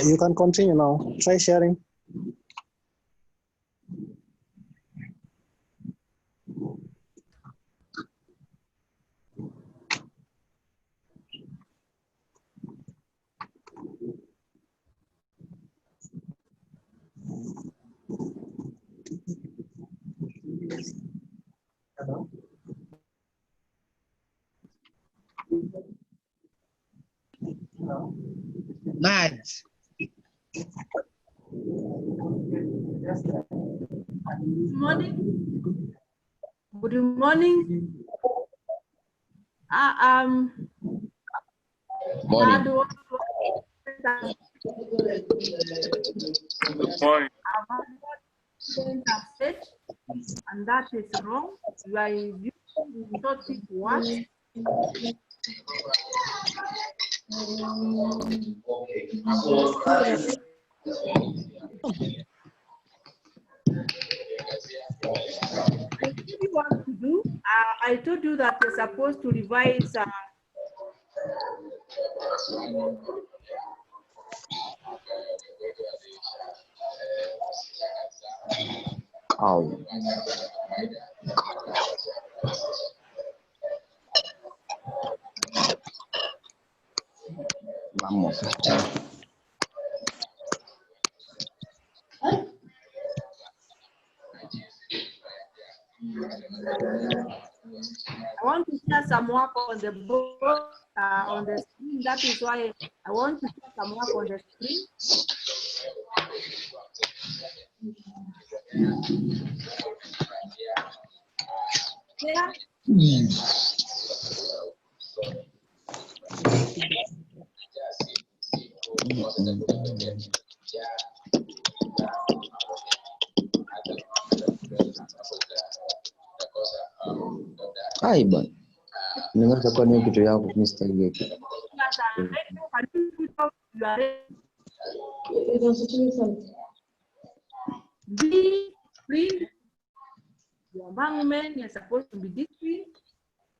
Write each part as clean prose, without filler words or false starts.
You can continue now. Try sharing. Hello. Hello. Mad. Good morning. Good morning. Morning. Good Morning. And that is wrong. You are using topic what? Want to do? I told you that you're supposed to revise. Oh. Vamos. I want to share some work on the board, on the screen. That is why I want to share some work on the screen. Yeah. Hai bwana. Ninaweza kwa nini kitu yako Mr. Geki? Be free. Your monument is supposed to be this free.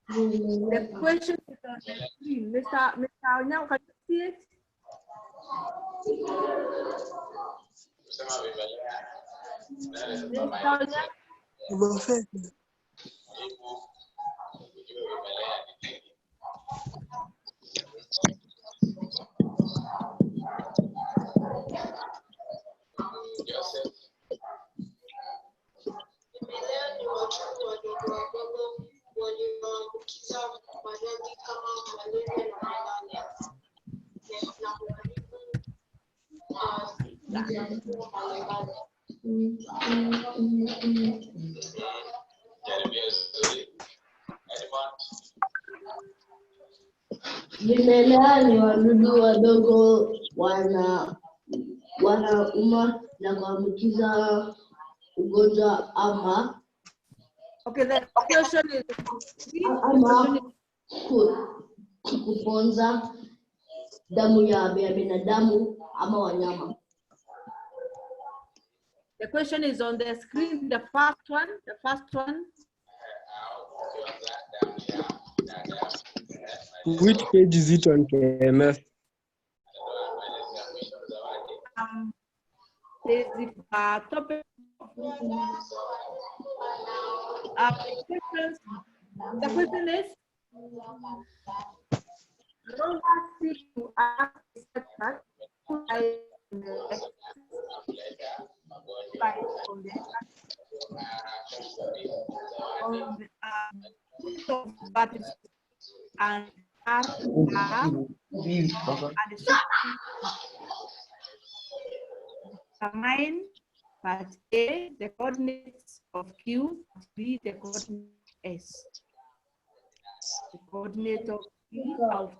The question is on the screen. Mr. Now, can you see it? Vimelea ni wadudu wadogo wanauma na kuambukiza ugonjwa ama okay, the question is ama kuponza damu ya binadamu ama wanyama. The question is on the screen, the first one. Which page is it on KMS? There's the topic. The question is, to ask that and determine part A, the coordinates of Q, B, the coordinate S. The coordinate of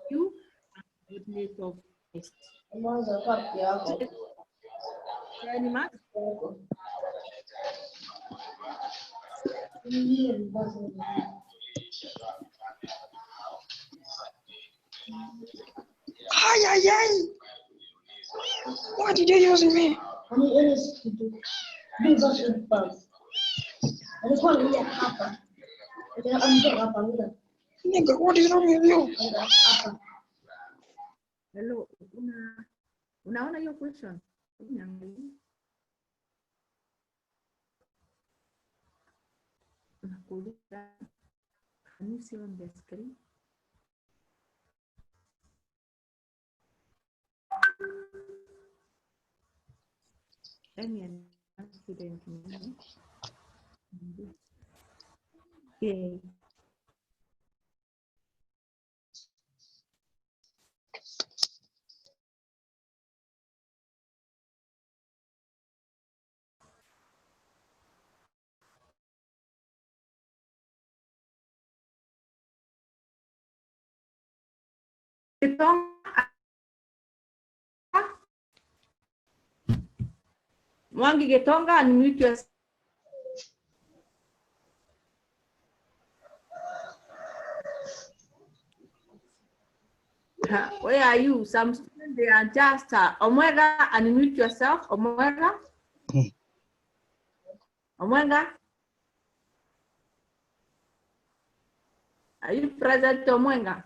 Q, and the coordinate of S. Any math? What did you use me? Beba sumpah. Alikuwa analia hapa. Anataka hapa ngida. Nigga, what is wrong with you? Hapa. Hello, unaona hiyo question? Niangalie. Nakuuliza, can you see on the screen? Any student? Okay. Mwangi Getonga, unmute yourself. Where are you? Some students, they are just Omega, unmute yourself. Omega. Omega. Are you present, Omega?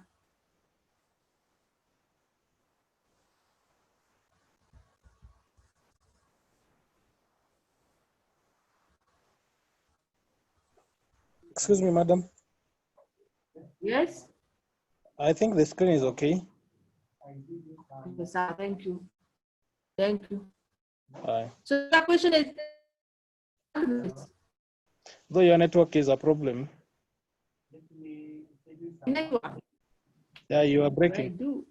Excuse me, madam. Yes. I think the screen is okay. Yes, sir. Thank you. Thank you. Aye. So the question is, Though your network is a problem. network. Yeah, you are I breaking. do.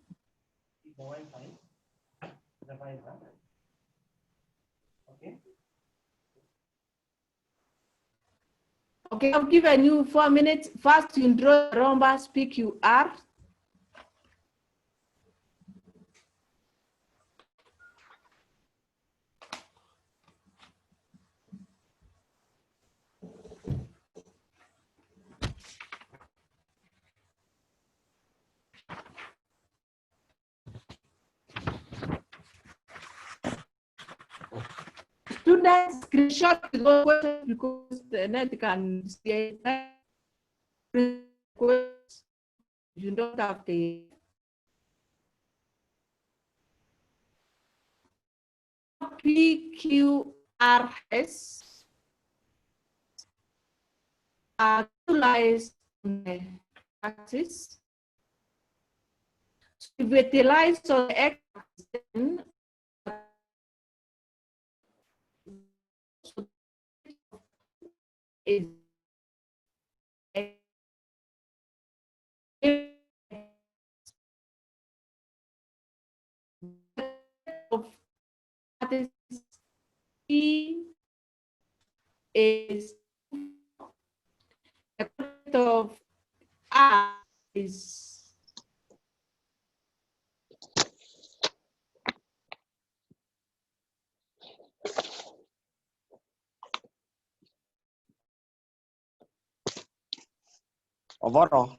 Okay, I've given you 4 minutes. First, you draw Romba, speak you are. Students, screenshot the question because the net can see it. You don't have the PQRS are utilized on the axis. So if we utilize on the x-axis, then is of E is the product of R is Avara.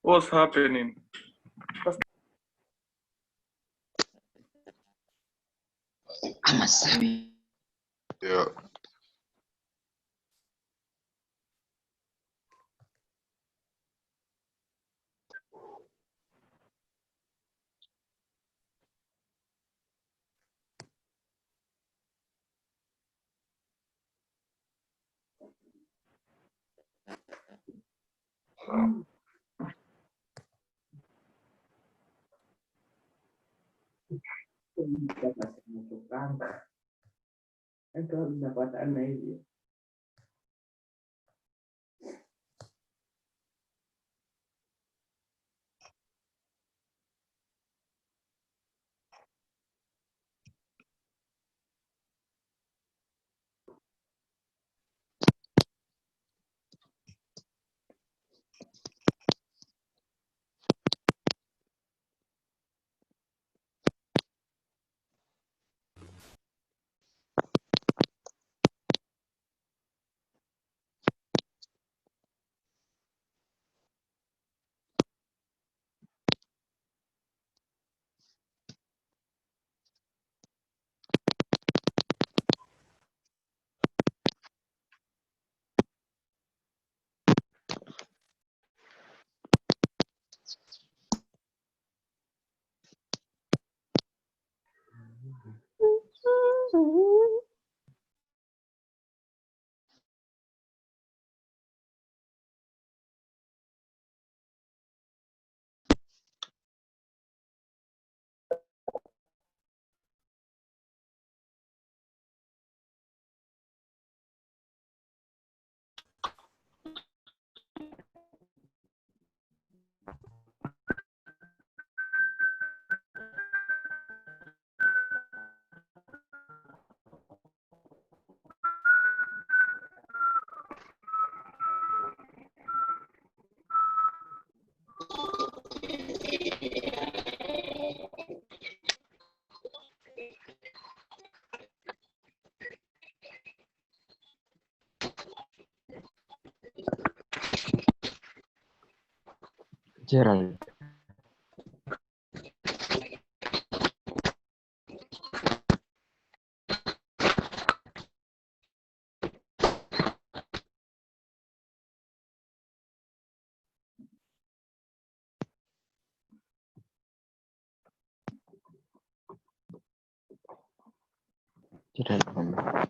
What's happening? I'm a Sammy. Yeah. Gerald. Gerald kwamba.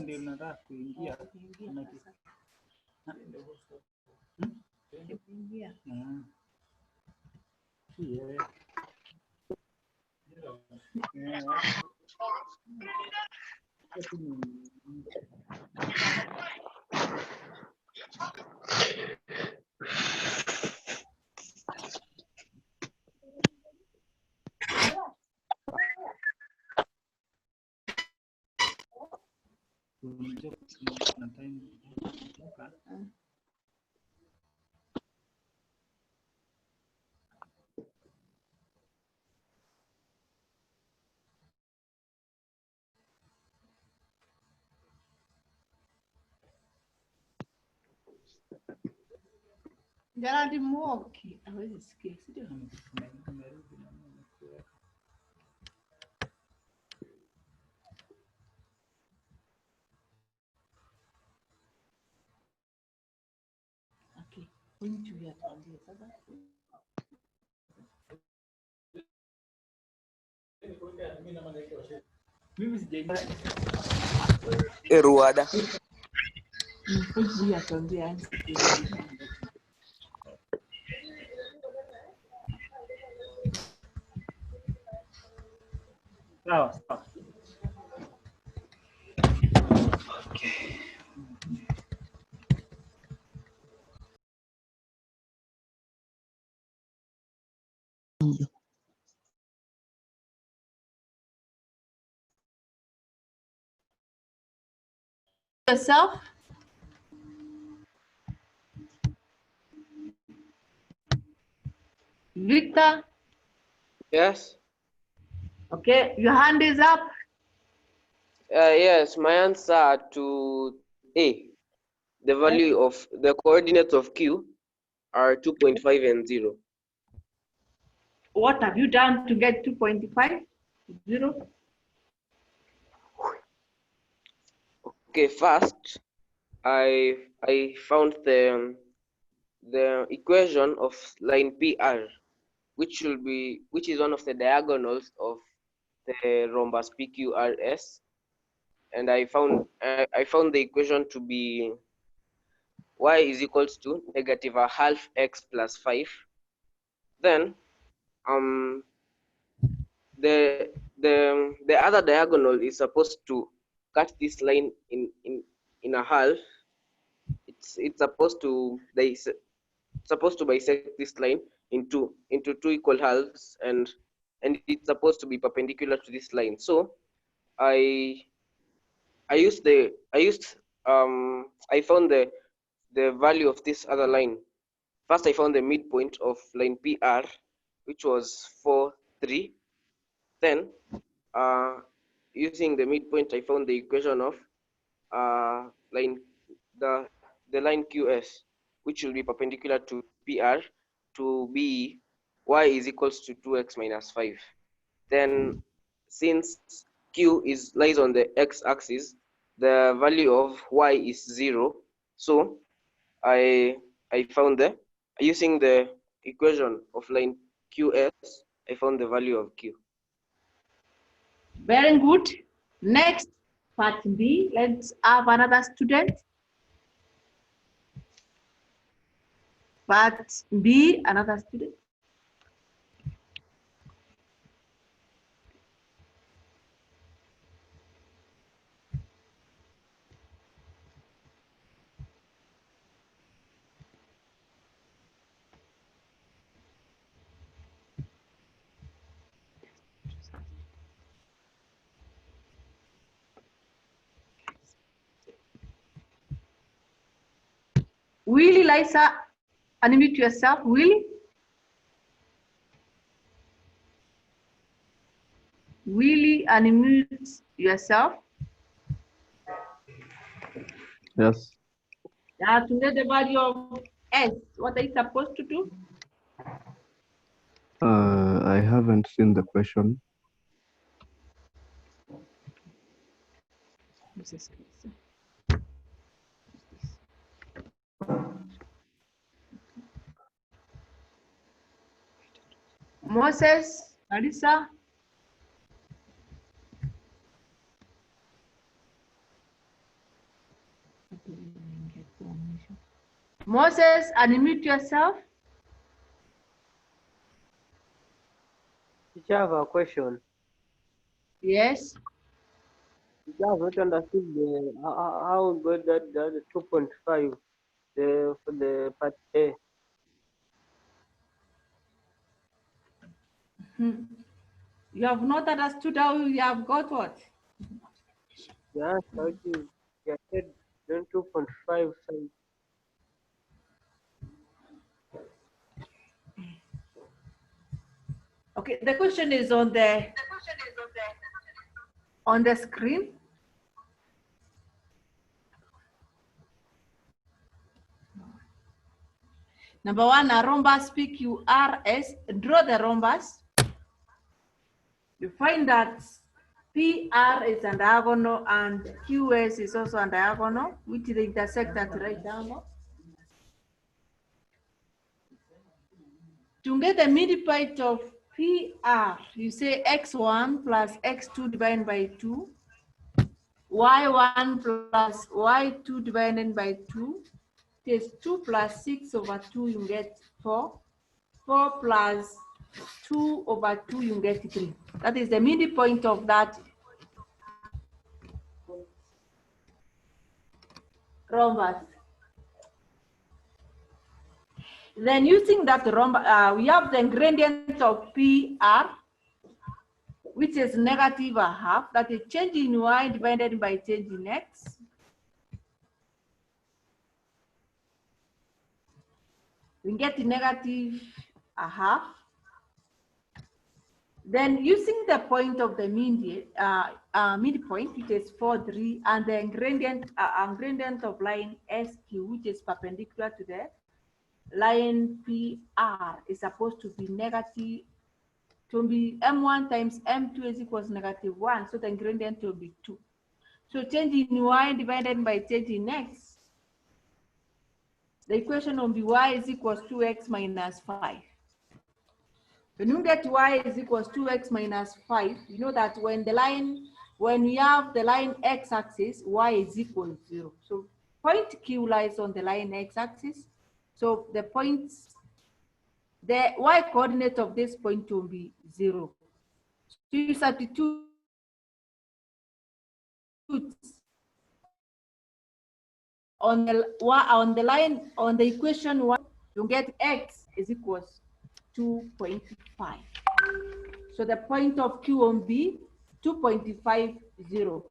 Ndio nataka kuingia. Gerald Mwoki hawezi sikia, si ndio? Ruada. Sawa sawa. Yourself. Victor. Yes. Okay, your hand is up. Yes, my answer to A. The value of the coordinates of Q are 2.5 and 0. What have you done to get 2.5? 0? Okay, first I found the equation of line PR, which is one of the diagonals of the rhombus PQRS, and I found the equation to be y is equals to negative a half x plus 5. Then the other diagonal is supposed to cut this line in a half. It's supposed to bisect this line into two equal halves, and it's supposed to be perpendicular to this line. So I found the value of this other line. First, I found the midpoint of line PR, which was 4, 3. Then, using the midpoint, I found the equation of the line QS, which will be perpendicular to PR, to be y is equals to 2x minus 5. Then, since Q lies on the x-axis, the value of y is 0. So I found using the equation of line QS, I found the value of Q. Very good. Next, part B. Let's have another student. Part B, another student. Willie, Lisa, unmute yourself. Willie? Willie, unmute yourself. Yes. Now, to get the value of S, what are you supposed to do? I haven't seen the question. Moses, Karisa. Moses, unmute yourself. Teacher, I have a question. Yes. Teacher, I have not understood how we got that 2.5 for the part A. You have not understood how you have got what? Yes, how it is. You said then 2.5 size. Okay, the question is on the screen. Number one, a rhombus PQRS. Draw the rhombus. You find that PR is a diagonal and QS is also a diagonal, which they intersect at right angle. To get the midpoint of PR, you say x1 plus x2 divided by 2, y1 plus y2 divided by 2, is 2 plus 6 over 2, you get 4. 4 plus 2 over 2, you get 3. That is the midpoint of that rhombus. Then using that rhombus, we have the gradient of PR, which is negative a half, that is change in y divided by change in x. We get negative a half. Then using the point of the midpoint, which is 4, 3, and the gradient of line SQ, which is perpendicular to the line PR, is supposed to be negative, to be M1 times M2 is equals -1, so the gradient will be 2. So change in y divided by change in x, the equation will be y is equals 2x minus 5. When you get y is equals 2x minus 5, you know that when we have the line x-axis, y is equal to 0. So point Q lies on the line x-axis. So the y coordinate of this point will be 0. So you substitute on the equation 1, you get x is equals 2.5. So the point of Q will be 2.50.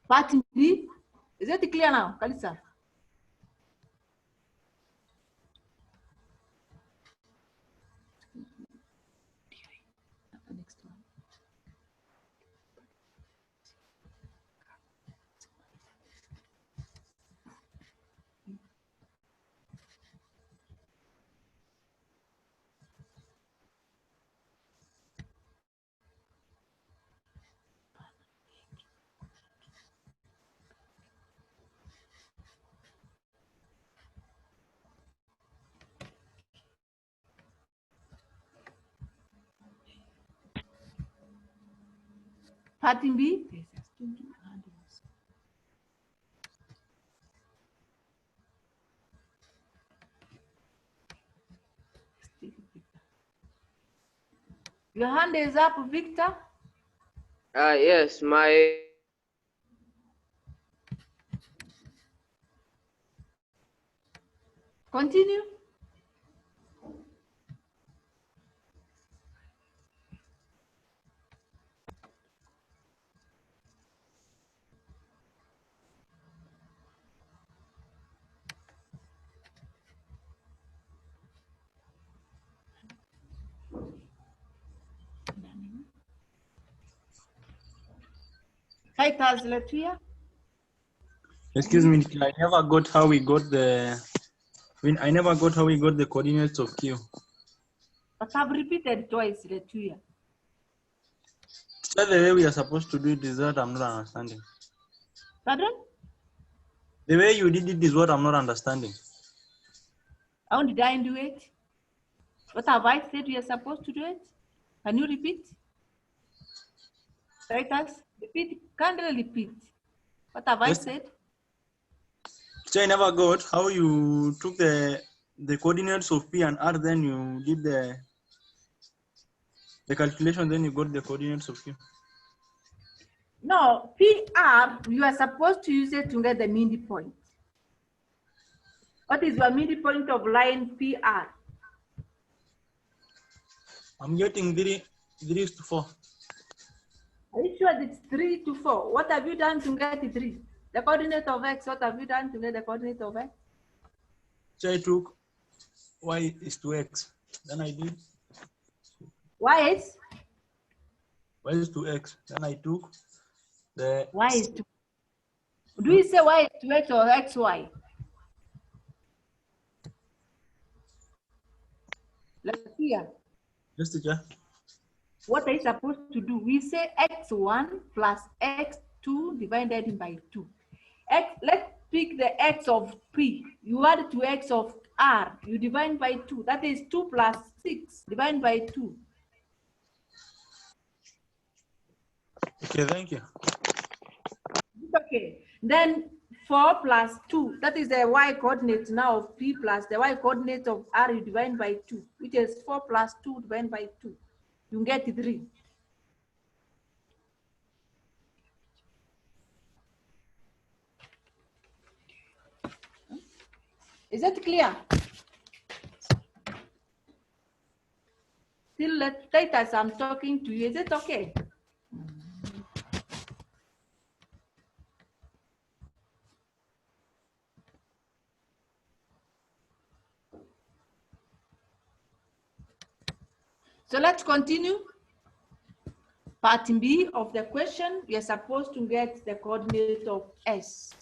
Part B, is it clear now, Kalisa? Next one. Part B. Your hand is up, Victor. Yes, my Continue. Titus Latuya. Excuse me, I never got how we got the coordinates of Q. But I've repeated twice, Latuya. So the way we are supposed to do it is what I'm not understanding. Pardon? The way you did it is what I'm not understanding. How did I do it? What have I said we are supposed to do it? Can you repeat? Titus, repeat. Can't really repeat. What have I said? So I never got how you took the coordinates of P and R, then you did the calculation, then you got the coordinates of Q. No, PR, you are supposed to use it to get the midpoint. What is your midpoint of line PR? I'm getting 3 to 4. Are you sure it's 3 to 4? What have you done to get 3? The coordinate of x, what have you done to get the coordinate of x? So I took y is to x. Then I did Y is? y is to x. Then I took the Y is to. Do you say y is to x or xy? Let's see. Yes, teacher. What are you supposed to do? We say x1 plus x2 divided by 2. Let's pick the x of p. You add to x of r, you divide by 2. That is 2 plus 6, divide by 2. Okay, thank you. Okay, then 4 plus 2, that is the y coordinate now of p plus the y coordinate of r, you divide by 2, which is 4 plus 2 divided by 2. You get 3. Is that clear? Still let as I'm talking to you, is it okay? So let's continue. Part B of the question, you're supposed to get the coordinate of S.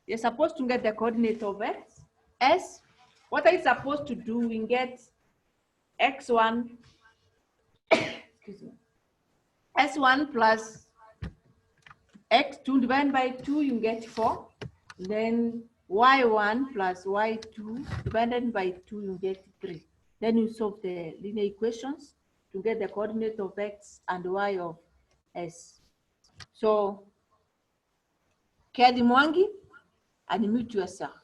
You're supposed to get the coordinate of X. S, what are you supposed to do? We get X1, excuse me, S1 plus X2 divided by 2, you get 4. Then Y1 plus Y2 divided by 2, you get 3. Then you solve the linear equations to get the coordinate of X and Y of S. So, Kedi Mwangi, and mute yourself.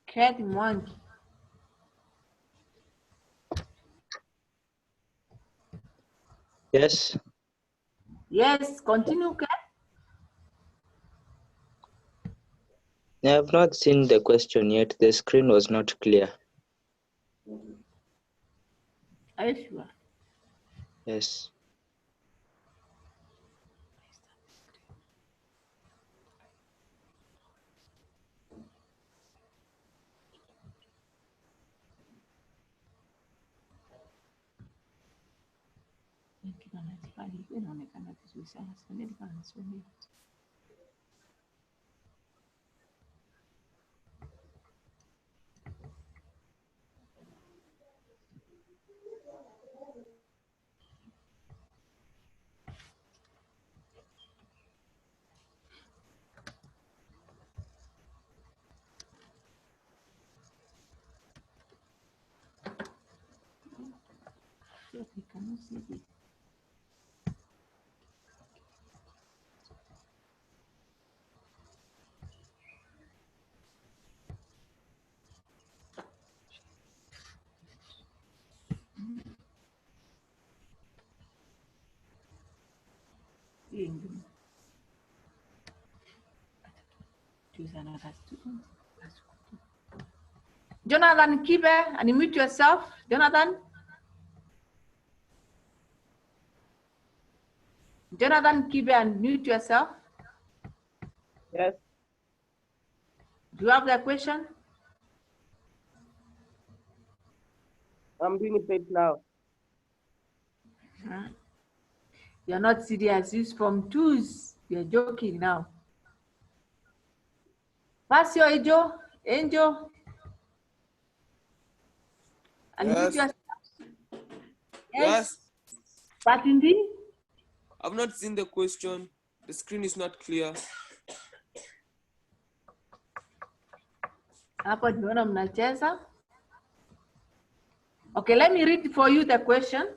Kedi Mwangi. Yes. Yes, continue, Kedi. I have not seen the question yet. The screen was not clear. Are you sure? Yes. Jonathan Kibe, unmute yourself. Jonathan. Jonathan Kibe, unmute yourself. Yes. Do you have the question? I'm doing it right now. You're not serious. Use from twos. You're joking now. Pass your Angel. Unmute Yes. yourself. Yes. But indeed, I've not seen the question. The screen is not clear. hapo nimeona mnacheza. Okay, let me read for you the question.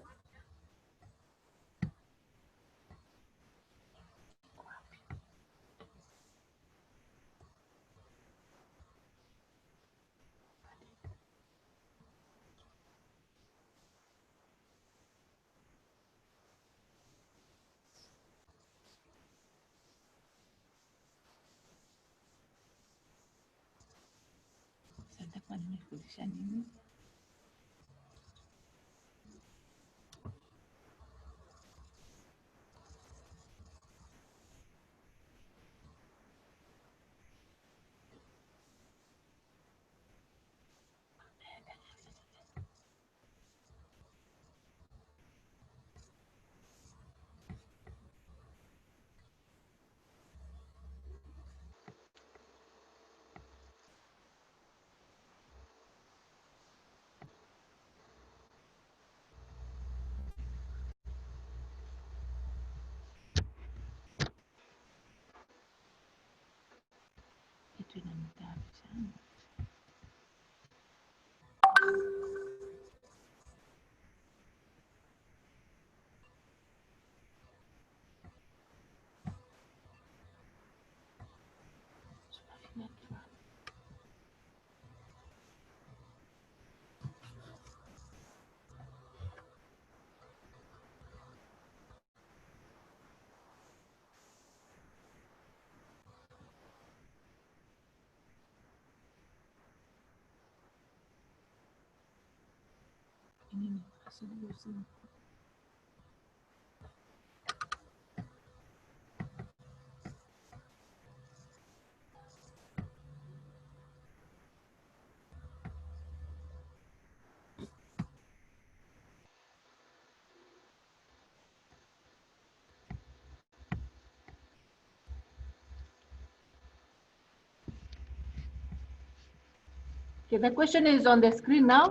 Okay, the question is on the screen now.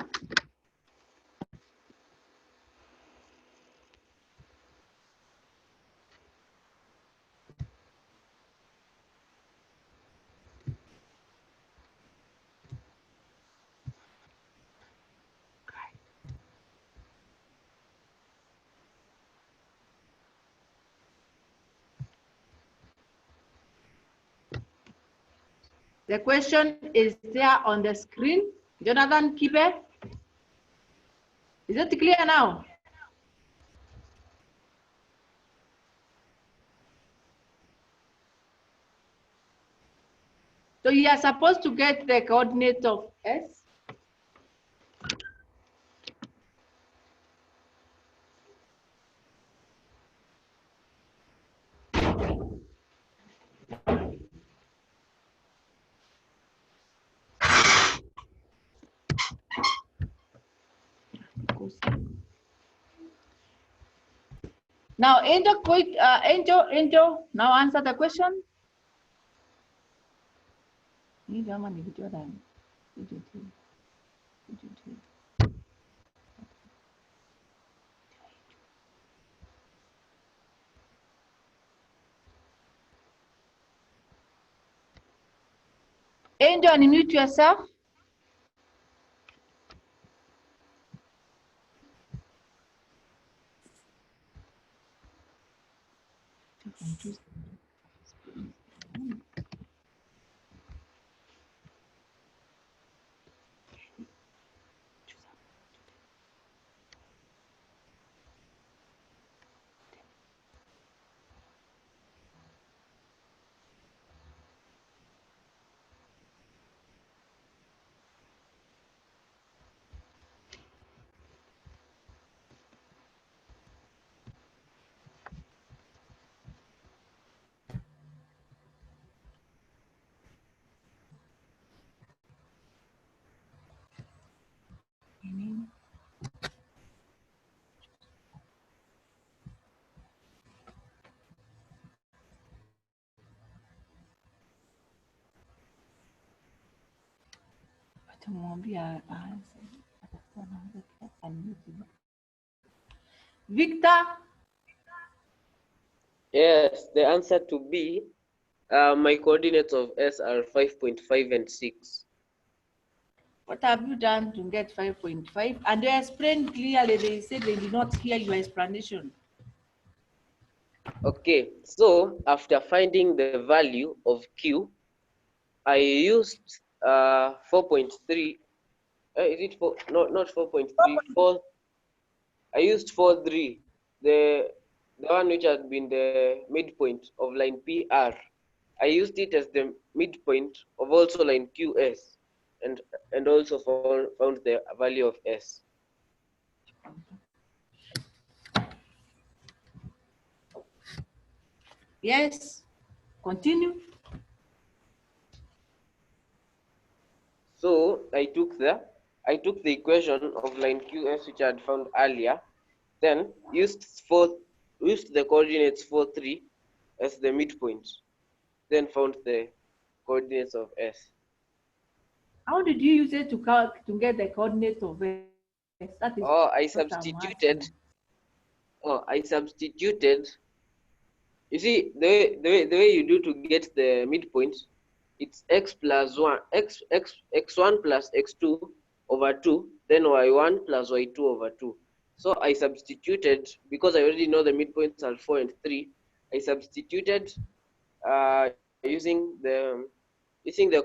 The question is there on the screen. Jonathan, keep it. Is it clear now? So you are supposed to get the coordinate of S. Now, Angel, now answer the question. Angel, unmute yourself. Victor, Yes, the answer to B, my coordinates of S are 5.5 and 6. what have you done to get 5.5? And they explained clearly, they said they did not hear your explanation. Okay, so after finding the value of Q, I used 4.3. Is it 4? No, not 4.3. 4. I used 4.3, the one which had been the midpoint of line PR. I used it as the midpoint of also line QS, and also found the value of S. Yes, continue. So I took the equation of line QS which I had found earlier, then used the coordinates 4, 3 as the midpoint, then found the coordinates of S. How did you use it to get the coordinate of S? That is I substituted. You see, the way you do to get the midpoint it's x plus 1, x1 plus x2 over 2, then y1 plus y2 over 2. So I substituted, because I already know the midpoints are 4 and 3, I substituted using the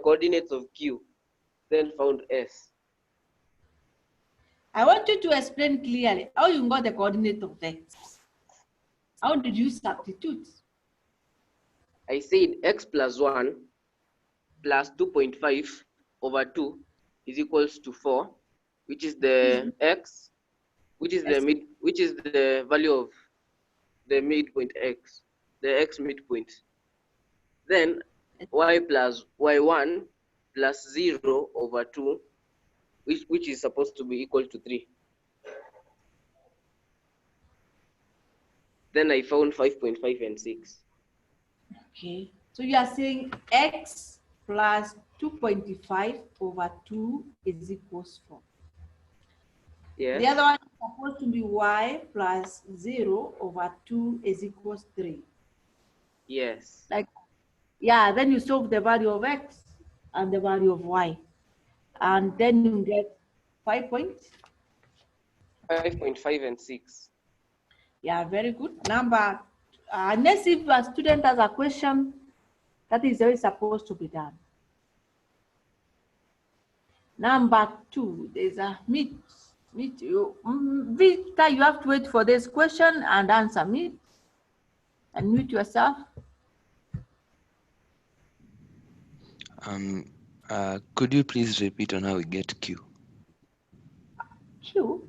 coordinates of Q, then found S. I want you to explain clearly how you got the coordinate of x. How did you substitute? I said x plus 1 plus 2.5 over 2 is equals to 4, which is the x, which is the value of the midpoint x, the x midpoint. Then y plus y1 plus 0 over 2, which is supposed to be equal to 3. Then I found 5.5 and 6. Okay, so you are saying x plus 2.5 over 2 is equals 4. Yes. The other one is supposed to be y plus 0 over 2 is equals 3. Yes. Like, yeah, then you solve the value of x and the value of y. And then you get 5.5 and 6. Yeah, very good. Number, unless if a student has a question, that is always supposed to be done. Number 2, there's a meet you. Victor, you have to wait for this question and answer me. And mute yourself. Could you please repeat on how we get Q? Q?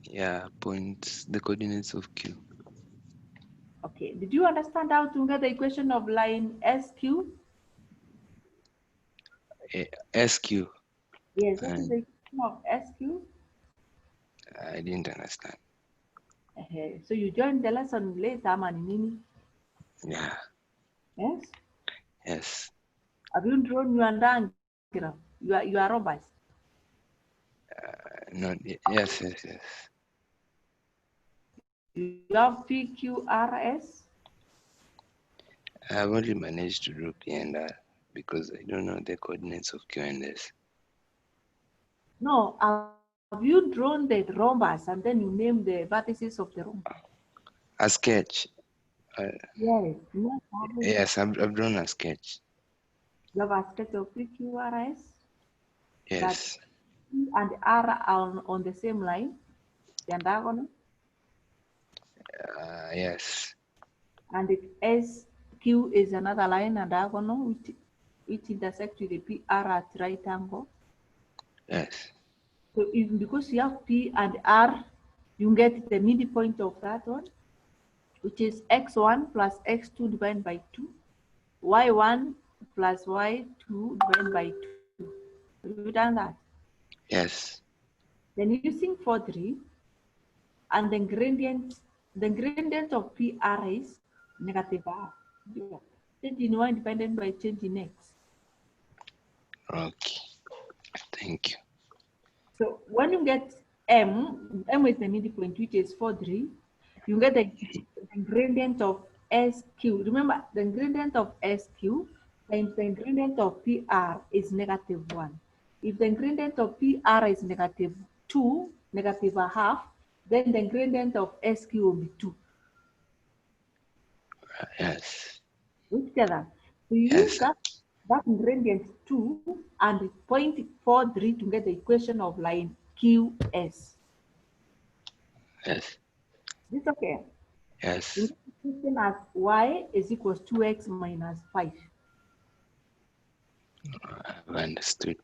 Yeah, points, the coordinates of Q. Okay, did you understand how to get the equation of line SQ? SQ. Yes, that is the equation of SQ. I didn't understand. So you joined the lesson later, Manini? Yeah. Yes? Yes. Have you drawn your diagram? You are robots. No, yes. You have PQRS? I've only managed to draw P and R because I don't know the coordinates of Q and S. No, have you drawn the rhombus and then you name the vertices of the rhombus? A sketch. Yes. Yes, I've drawn a sketch. You have a sketch of PQRS? Yes. That P and R are on the same line, the diagonal? Yes. And the SQ is another line and diagonal which intersects with the PR at right angle. Yes. So because you have P and R, you get the midpoint of that one, which is x1 plus x2 divided by 2, y1 plus y2 divided by 2. Have you done that? Yes. Then using 4-3, and the gradient of PR is negative R. Change in y dependent by change in x. Okay. Thank you. So when you get M is the midpoint, which is 4-3, you get the gradient of SQ. Remember, the gradient of SQ times the gradient of PR is -1. If the gradient of PR is -2, -1/2, then the gradient of SQ will be 2. Yes. Which together. So you use that gradient 2 and 0.43 to get the equation of line QS. Yes. This okay? Yes. You get as y is equals 2x minus 5. I've understood.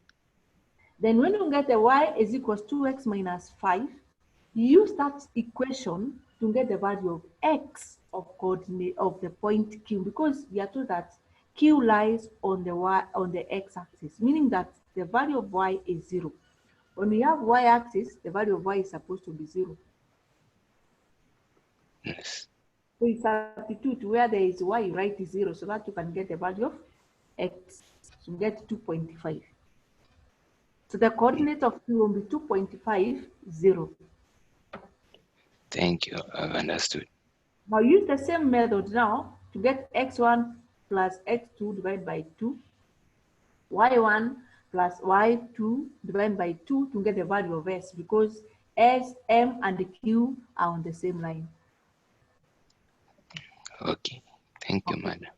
Then when you get the y is equals 2x minus 5, you use that equation to get the value of x of coordinate of the point Q, because we are told that Q lies on the x-axis, meaning that the value of y is 0. When we have y-axis, the value of y is supposed to be 0. Yes. So you substitute where there is y, you write 0 so that you can get the value of x. So you get 2.5. So the coordinate of Q will be 2.5, 0. Thank you. I've understood. Now use the same method now to get x1 plus x2 divided by 2. y1 plus y2 divided by 2 to get the value of s, because s, m, and q are on the same line. Okay. Thank you, madam.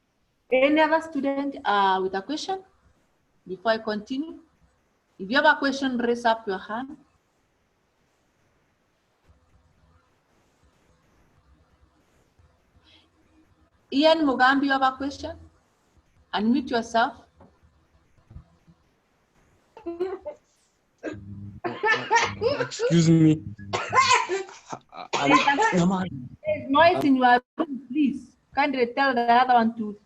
Any other student with a question before I continue? If you have a question, raise up your hand. Ian Mugambi, you have a question? Unmute yourself. Excuse me. There's noise in your room, please. Kindly tell the other one to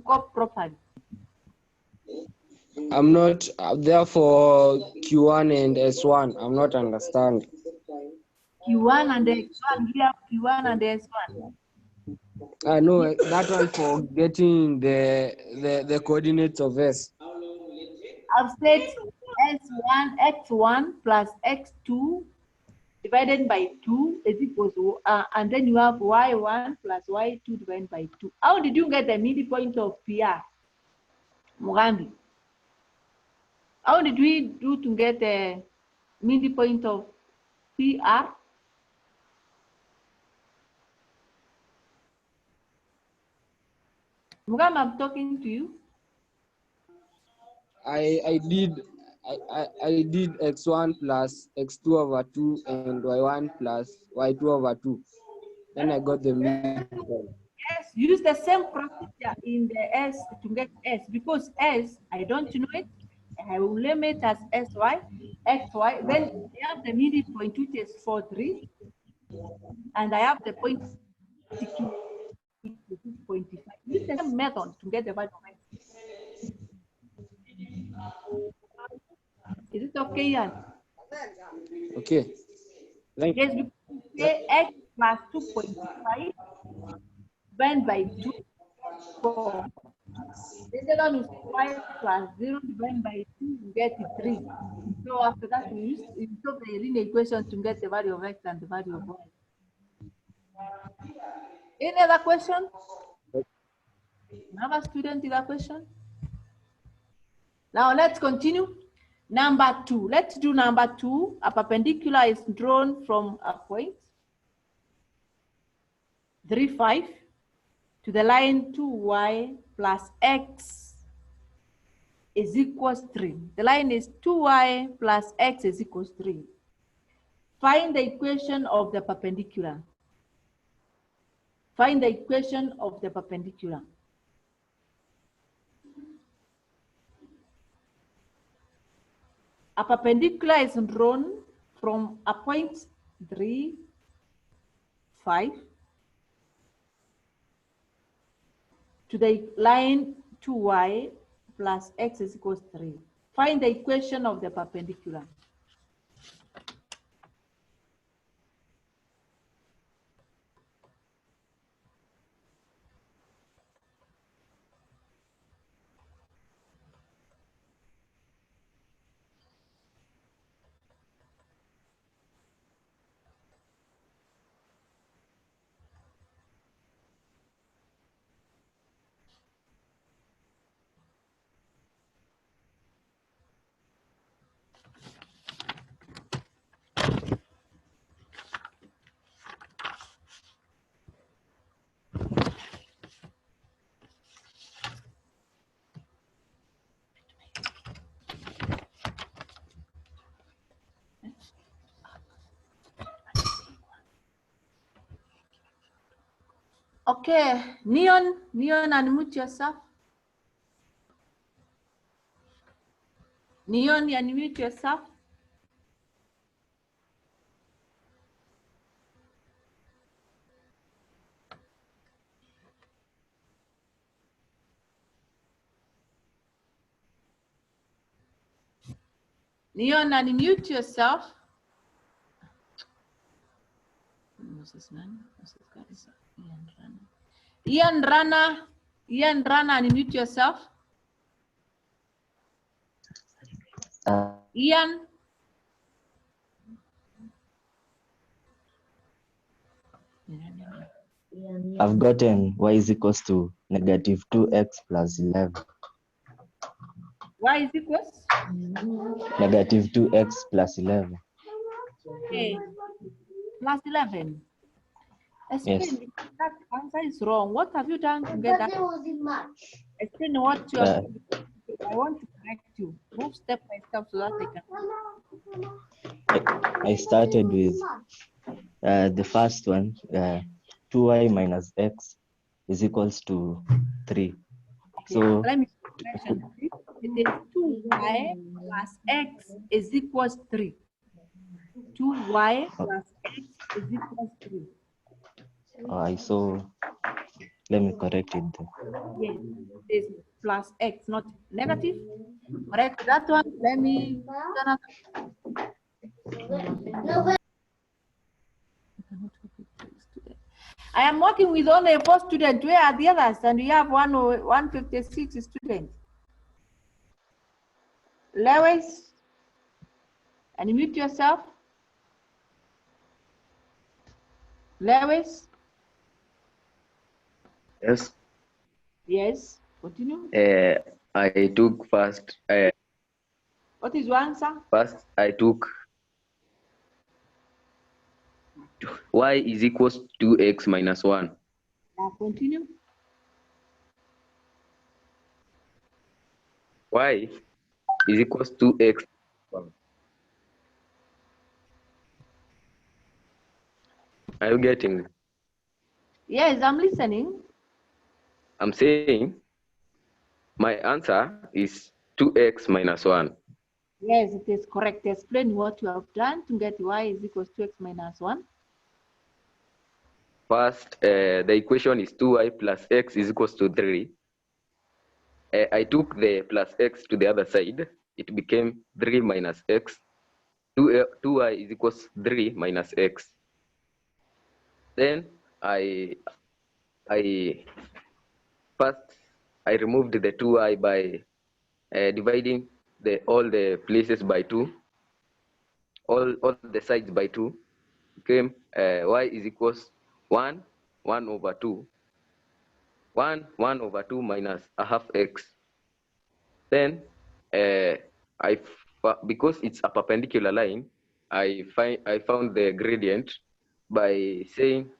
cope properly. I'm not there for Q1 and S1. I'm not understanding. Q1 and S1, here Q1 and S1. I know that one for getting the coordinates of S. I've said S1, X1 plus X2 divided by 2 is equal to, and then you have Y1 plus Y2 divided by 2. How did you get the midpoint of PR? Mugambi. How did we do to get the midpoint of PR? Mugambi, I'm talking to you. I did X1 plus X2 over 2 and Y1 plus Y2 over 2. Then I got the midpoint. Yes, use the same procedure in the S to get S, because S, I don't know it. I will name it as SY, XY. Then I have the midpoint, which is 4, 3. And I have the point, which is 0.5. Use the same method to get the value of S. Is it okay, Ian? Okay. Thank you. Yes, because we say X plus 2.5 divided by 2, 4. The second is Y plus 0 divided by 2, you get 3. So after that, we solve the linear equation to get the value of X and the value of Y. Any other question? Another student with a question? Now let's continue. Number 2. Let's do number 2. A perpendicular is drawn from a point 3, 5 to the line 2y plus x is equals 3. The line is 2y plus x is equals 3. Find the equation of the perpendicular. Find the equation of the perpendicular. A perpendicular is drawn from a point 3, 5 to the line 2y plus x is equals 3. Find the equation of the perpendicular. Okay, Neon, unmute yourself. Neon, unmute yourself. Neon, unmute yourself. Ian Rana, unmute yourself. Ian. I've gotten y is equals to negative 2x plus 11. Y is equals? Negative 2x plus 11. Okay. Plus 11. Explain, Yes. because that answer is wrong. What have you done to get that? Explain what you have. I want to correct you. Move step by step so that I can. I started with the first one, 2y minus x is equals to 3. Okay, So let me correction. It is 2y plus x is equals 3. 2y plus x is equals 3. I saw. Let me correct it. Yes, it is plus x, not negative. Correct that one. Let me. I am working with only 4 students. Where are the others? And we have 156 students. Lewis, unmute yourself. Lewis. Yes. Yes. Continue. I took first. What is your answer? First, I took y is equals to x minus 1. Now continue. Y is equals to x. Are you getting? Yes, I'm listening. I'm saying my answer is 2x minus 1. Yes, it is correct. Explain what you have done to get y is equals to x minus 1. First, the equation is 2y plus x is equals to 3. I took the plus x to the other side. It became 3 minus x. 2y is equals 3 minus x. Then I removed the 2y by dividing all the places by 2, all the sides by 2. Became y is equals 1 over 2. 1 over 2 minus a half x. Then because it's a perpendicular line, I found the gradient by saying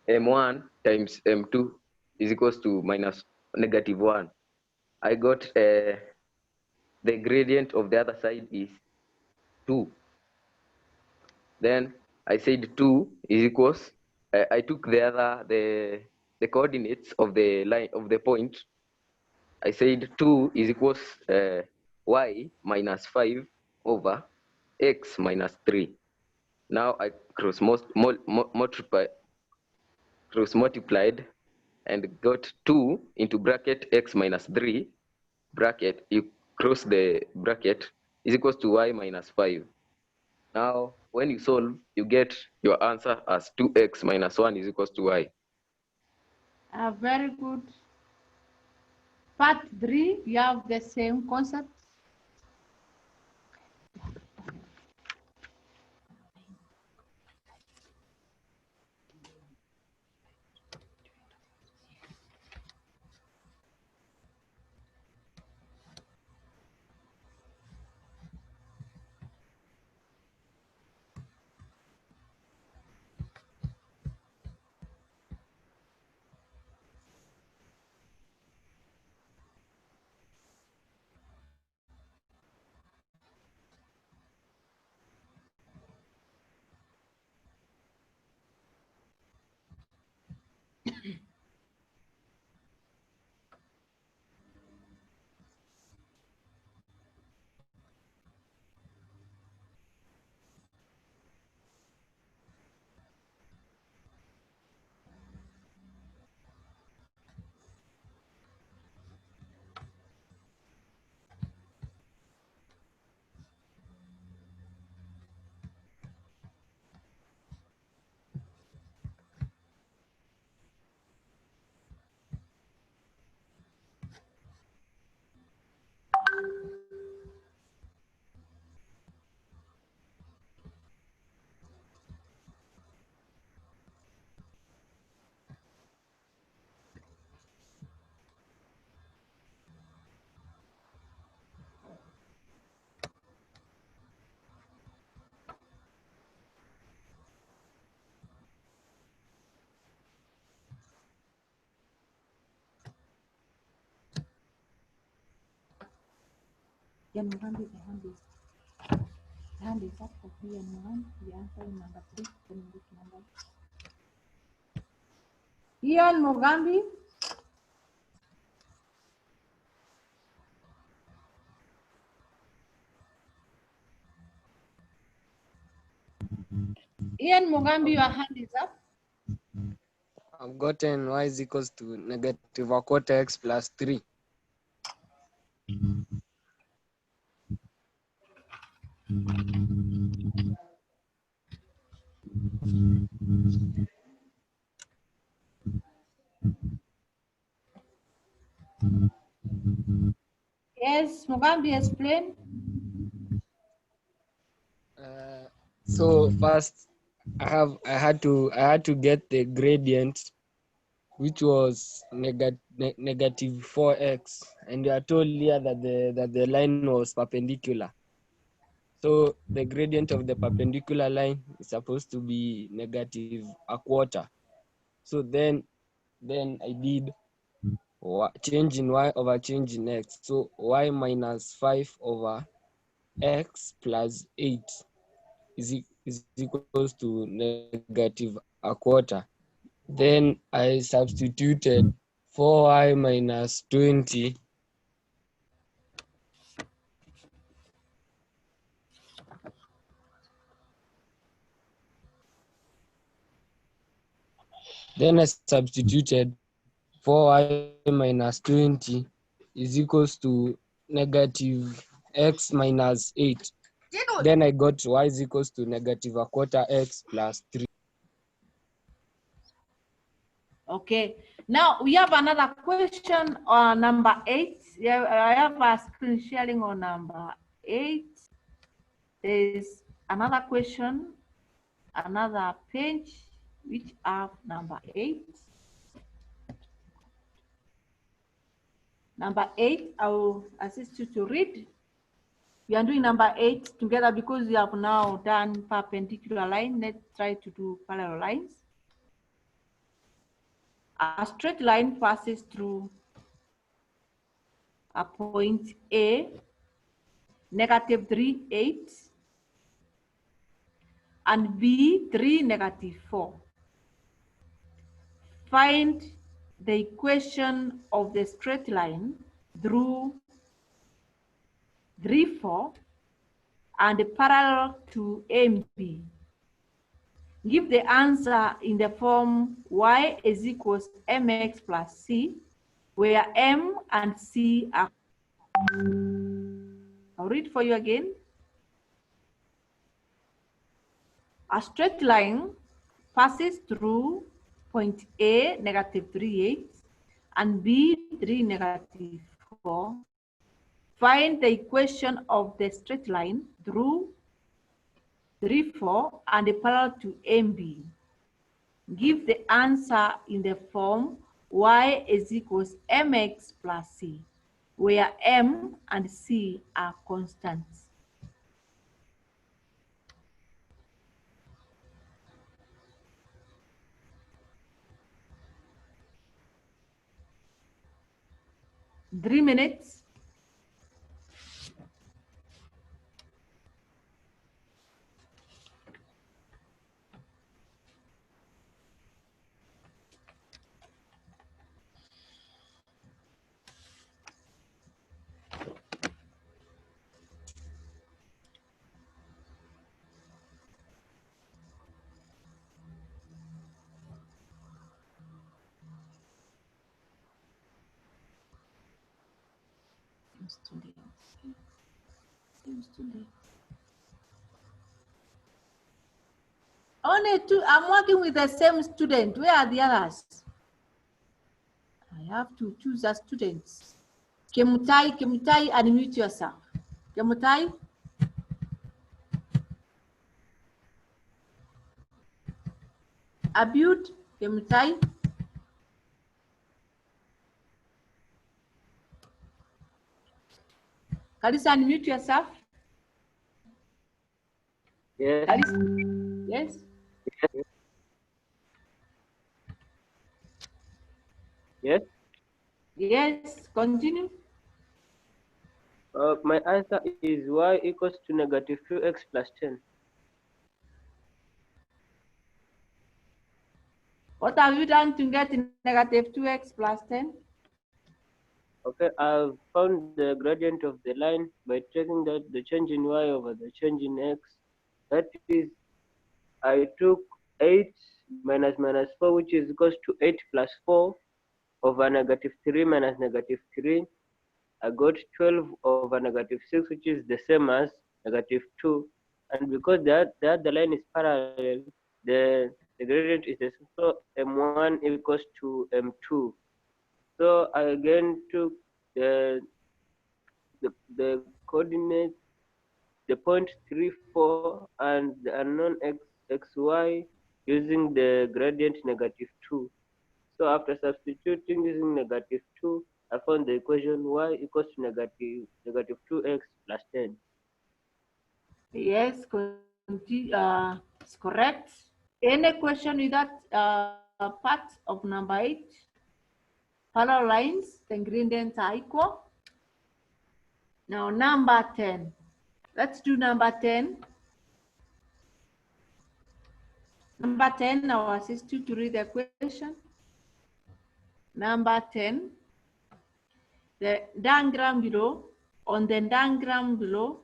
m1 times m2 is equals to minus negative 1. I got the gradient of the other side is 2. Then I said 2 is equals, I took the coordinates of the line of the point. I said 2 is equals y minus 5 over x minus 3. Now I cross multiplied and got 2 into bracket x minus 3 bracket, you cross the bracket, is equals to y minus 5. Now when you solve, you get your answer as 2x minus 1 is equals to y. Very good. Part 3, you have the same concept. Ian Mugambi, the hand is up for Ian Mugambi. The answer is number 3. Ian Mugambi. Ian Mugambi, your hand is up. I've gotten y is equals to negative a quarter x plus 3. Yes, Mugambi, explain. So first, I had to get the gradient, which was negative 4x, and you are told here that the line was perpendicular. So the gradient of the perpendicular line is supposed to be negative a quarter. So then I did change in y over change in x. So y minus 5 over x plus 8 is equals to negative a quarter. Then I substituted 4y minus 20 Then I substituted 4y minus 20 is equals to negative x minus 8. Then I got y is equals to negative a quarter x plus 3. Okay. Now we have another question on number 8. Yeah, I have a screen sharing on number 8. There's another question, another page, which have number 8. Number 8, I will assist you to read. We are doing number 8 together because we have now done perpendicular line. Let's try to do parallel lines. A straight line passes through a point A, negative 3, 8, and B, 3, negative 4. Find the equation of the straight line through 3, 4, and parallel to A and B. Give the answer in the form y is equals mx plus c, where m and c are. I'll read for you again. A straight line passes through point A, negative 3, 8, and B, 3, negative 4. Find the equation of the straight line through 3, 4, and parallel to MB. Give the answer in the form y is equals mx plus c, where m and c are constants. Three minutes. Only two. I'm working with the same student. Where are the others? I have to choose the students. Kemutai, unmute yourself. Kemutai. Abud, Kemutai. Karisa, unmute yourself. Yes. Karisa. Yes. Yes. Yes. Continue. My answer is y equals to negative 2x plus 10. What have you done to get negative 2x plus 10? Okay, I've found the gradient of the line by taking the change in y over the change in x. That is, I took 8 minus 4, which is equals to 8 plus 4 over negative 3 minus negative 3. I got 12 over negative 6, which is the same as negative 2. And because the line is parallel, the gradient is the same. So m1 equals to m2. So I again took the coordinate, the point 3, 4, and the unknown xy using the gradient negative 2. So after substituting using negative 2, I found the equation y equals to negative 2x plus 10. Yes, it's correct. Any question with that part of number 8? Parallel lines, the ingredients are equal. Now number 10. Let's do number 10. Number 10, I'll assist you to read the question. Number 10, the diagram below, on the diagram below,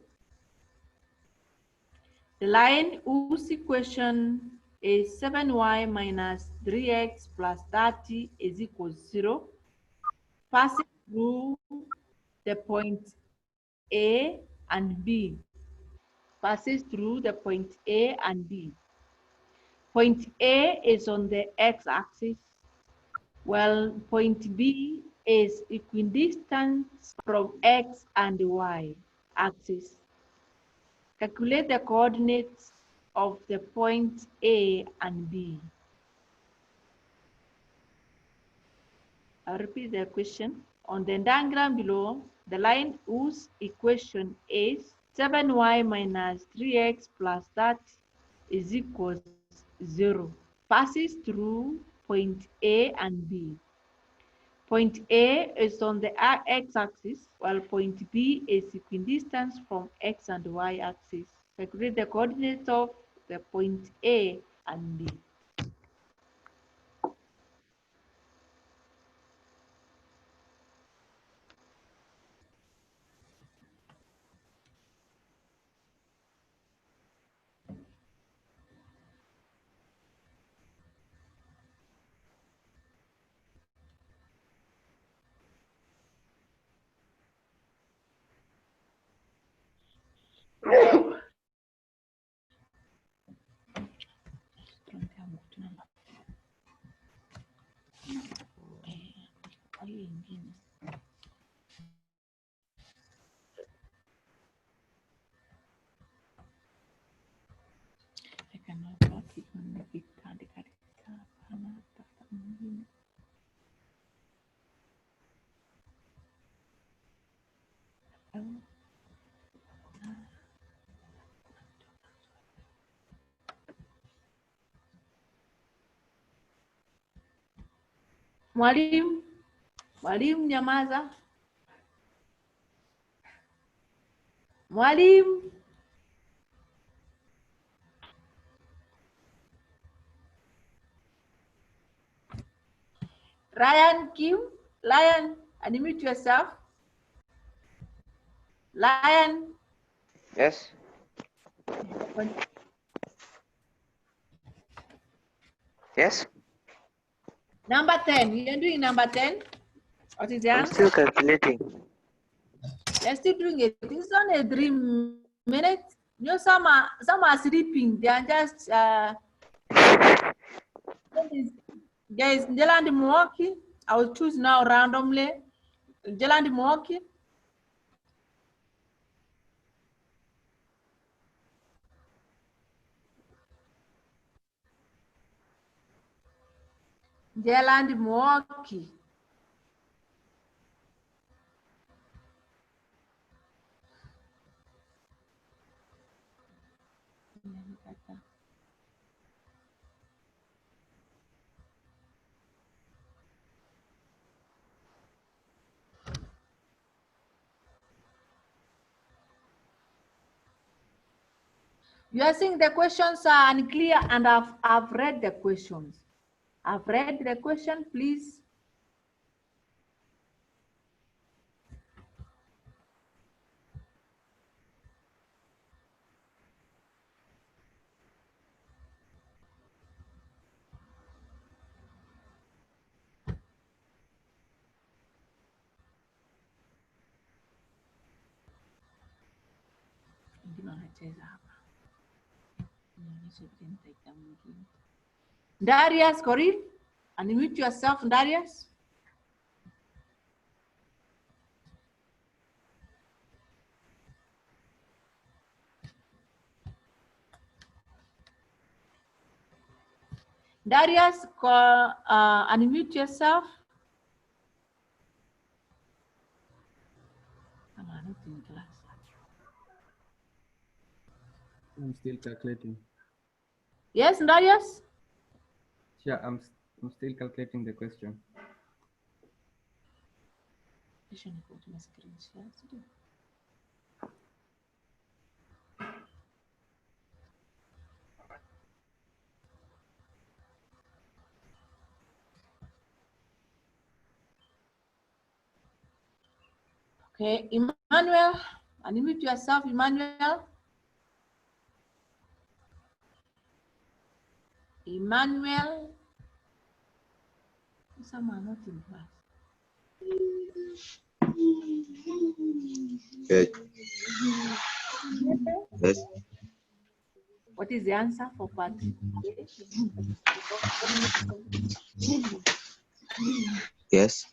the line whose equation is 7y minus 3x plus 30 is equal to 0, passes through the point A and B. Passes through the point A and B. Point A is on the x-axis, while point B is equidistant from x and y axis. Calculate the coordinates of the point A and B. I'll repeat the question. On the diagram below, the line whose equation is 7y minus 3x plus 30 is equals 0 passes through point A and B. Point A is on the x-axis, while point B is equidistant from x and y axis. Calculate the coordinates of the point A and B. Mwalimu, mwalimu nyamaza. Mwalimu. Ryan Kim, Lion, unmute yourself. Lion. Yes. Yes. Number 10. You're doing number 10? What is the I'm answer? still calculating. You're still doing it. It's only 3 minutes. You know, some are sleeping. They are just guys, Jaland Mwangi. I will choose now randomly. Jaland Mwangi. Jaland Mwangi. You are saying the questions are unclear, and I've read the questions. I've read the question, please. Darius, Corinne, unmute yourself, Darius. Darius, unmute yourself. I'm still calculating. Yes, Darius? Yeah, I'm still calculating the question. Okay, Emmanuel, unmute yourself, Emmanuel. Emmanuel. Someone not in class. Okay. Yes. What is the answer for part A? Yes.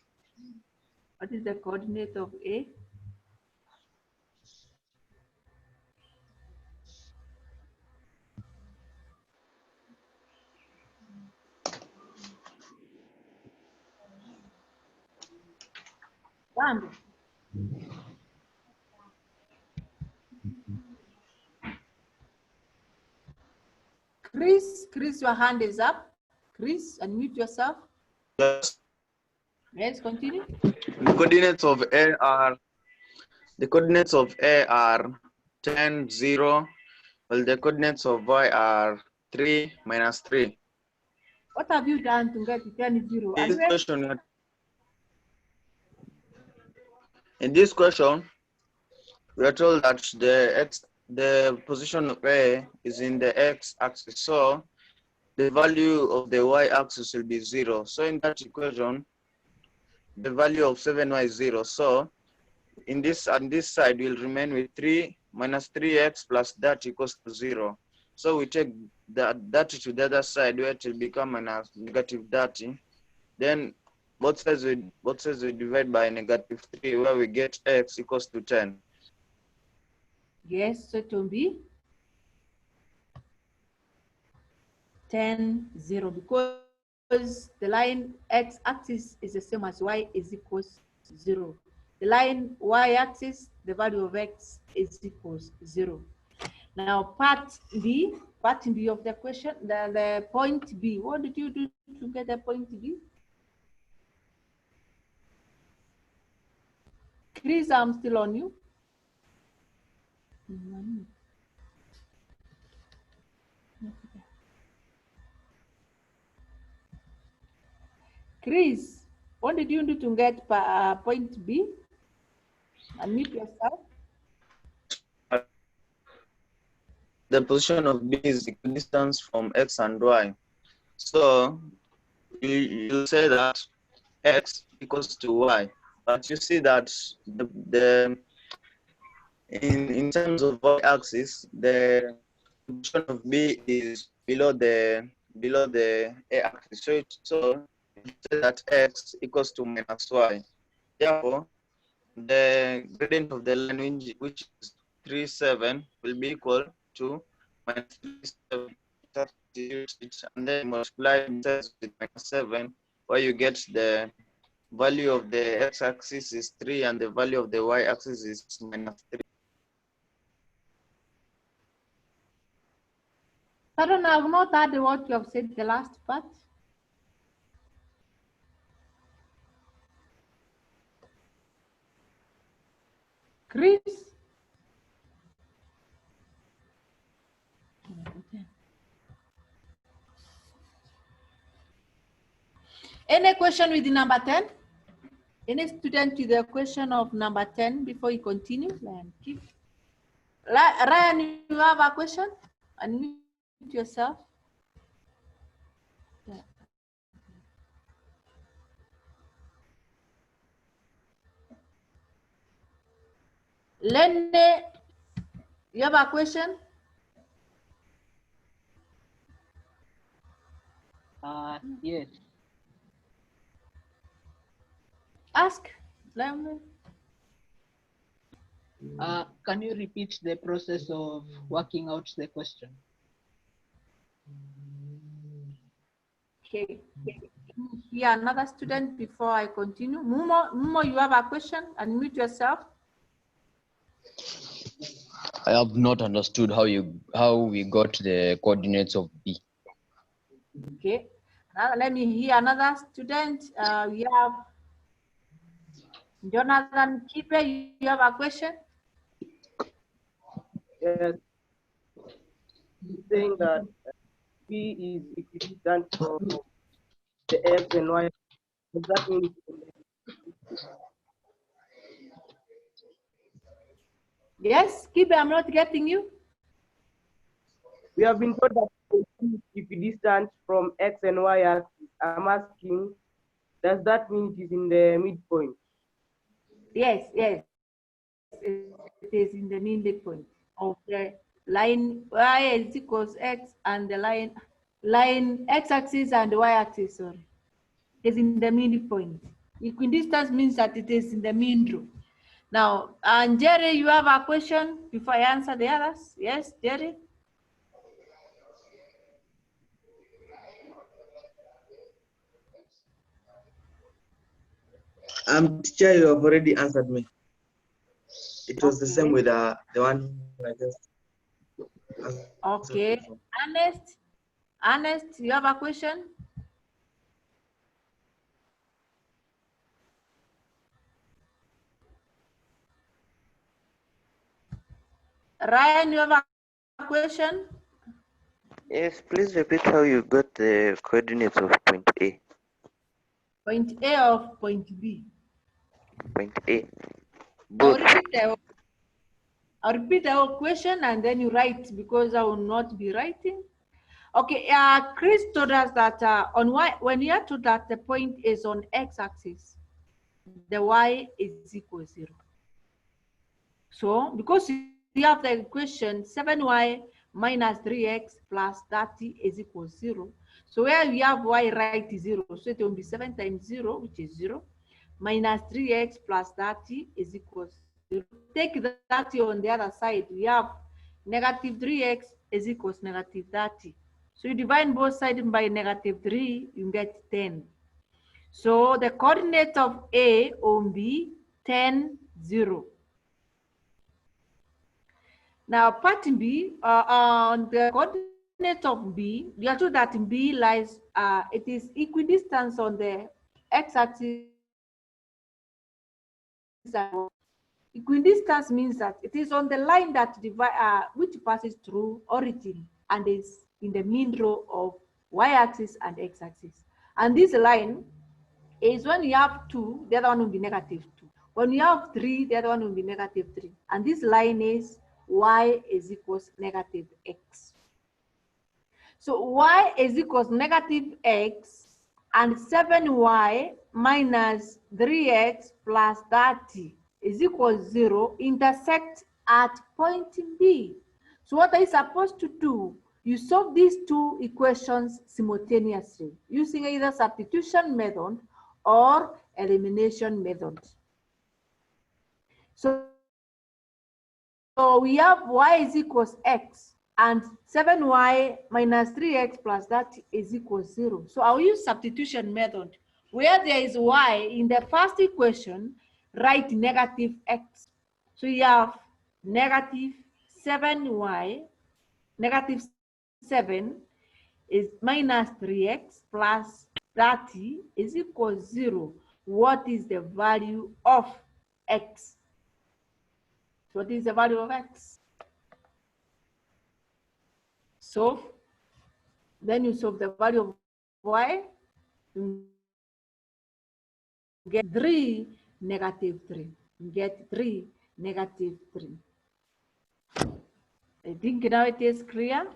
What is the coordinate of A? One. Chris, your hand is up. Chris, unmute yourself. Yes. Yes, continue. The coordinates of A are 10, 0, while the coordinates of Y are 3, -3. What have you done to get to 10, 0? In this question, we are told that the position of A is in the x-axis, so the value of the y-axis will be 0. So in that equation, the value of 7y is 0. So in this, on this side, will remain with 3 minus 3x plus that equals to 0. So we take that to the other side where it will become minus negative 30. Then both sides we divide by negative 3 where we get x equals to 10. Yes, so it will be 10, 0, because the line x-axis is the same as y is equals 0. The line y-axis, the value of x is equals 0. Now part B of the question, the point B. What did you do to get the point B? Chris, I'm still on you. Chris, what did you do to get point B? Unmute yourself. The position of B is the distance from x and y. So you'll say that x equals to y. But you see that in terms of y-axis, the position of B is below the a-axis. So you say that x equals to minus y. Therefore, the gradient of the line, which is 3, 7, will be equal to minus 3, 7, and then multiply with minus 7, where you get the value of the x-axis is 3 and the value of the y-axis is minus 3. Pardon, I have not heard what you have said the last part. Chris? Any question with the number 10? Any student with the question of number 10 before you continue? Ryan, you have a question? Unmute yourself. Yeah. Lene, you have a question? Yes. Ask. Lene. Can you repeat the process of working out the question? Okay. Yeah, another student before I continue. Mumo, you have a question? Unmute yourself. I have not understood how we got the coordinates of B. Okay. Now let me hear another student. We have Jonathan Kipe. You have a question? Yes. Saying that B is equidistant from the X and Y. Does that mean? Yes, Kipe, I'm not getting you. We have been told that B is equidistant from X and Y axis. I'm asking, does that mean it is in the midpoint? Yes, yes. It is in the midpoint of the line Y is equals X and the line X-axis and Y-axis. Sorry, it is in the midpoint. Equidistance means that it is in the middle. Now, and Jerry, you have a question before I answer the others? Yes, Jerry? Teacher, you have already answered me. It was the same with the one I just answered. Okay. Ernest, you have a question? Ryan, you have a question? Yes, please repeat how you got the coordinates of point A. Point A of point B. Point A. Both. I'll repeat the whole question and then you write because I will not be writing. Okay, Chris told us that when you are told that the point is on x-axis, the y is equal to 0. So because you have the equation 7y minus 3x plus 30 is equal to 0. So where we have y right is 0, so it will be 7 times 0, which is 0, minus 3x plus 30 is equal to 0. Take the 30 on the other side, we have negative 3x is equals negative 30. So you divide both sides by negative 3, you get 10. So the coordinate of A will be 10, 0. Now part B, on the coordinate of B, we are told that B lies, it is equidistant on the x-axis. Equidistance means that it is on the line that which passes through origin and is in the middle of y-axis and x-axis. And this line is when you have 2, the other one will be negative 2. When you have 3, the other one will be negative 3. And this line is y is equals negative x. So y is equals negative x and 7y minus 3x plus 30 is equal to 0 intersect at point B. So what are you supposed to do? You solve these two equations simultaneously using either substitution method or elimination method. So we have y is equals x and 7y minus 3x plus that is equal to 0. So I'll use substitution method. Where there is y in the first equation, write negative x. So you have negative 7y, negative 7 is minus 3x plus 30 is equal to 0. What is the value of x? So what is the value of x? Solve. Then you solve the value of y. You get 3, negative 3. Get 3, negative 3. I think now it is clear.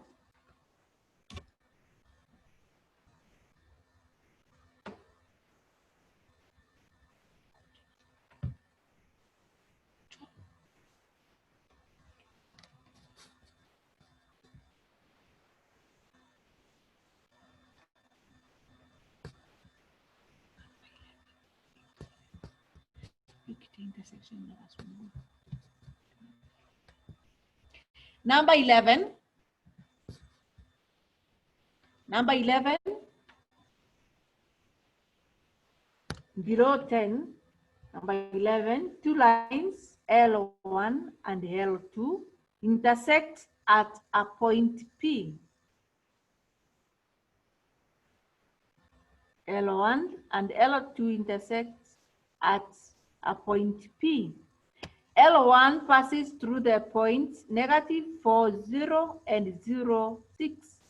Number 11. Number 11. Below 10. Number 11. Two lines, L1 and L2, intersect at a point P. L1 and L2 intersect at a point P. L1 passes through the points -4, 0, and 0, 6.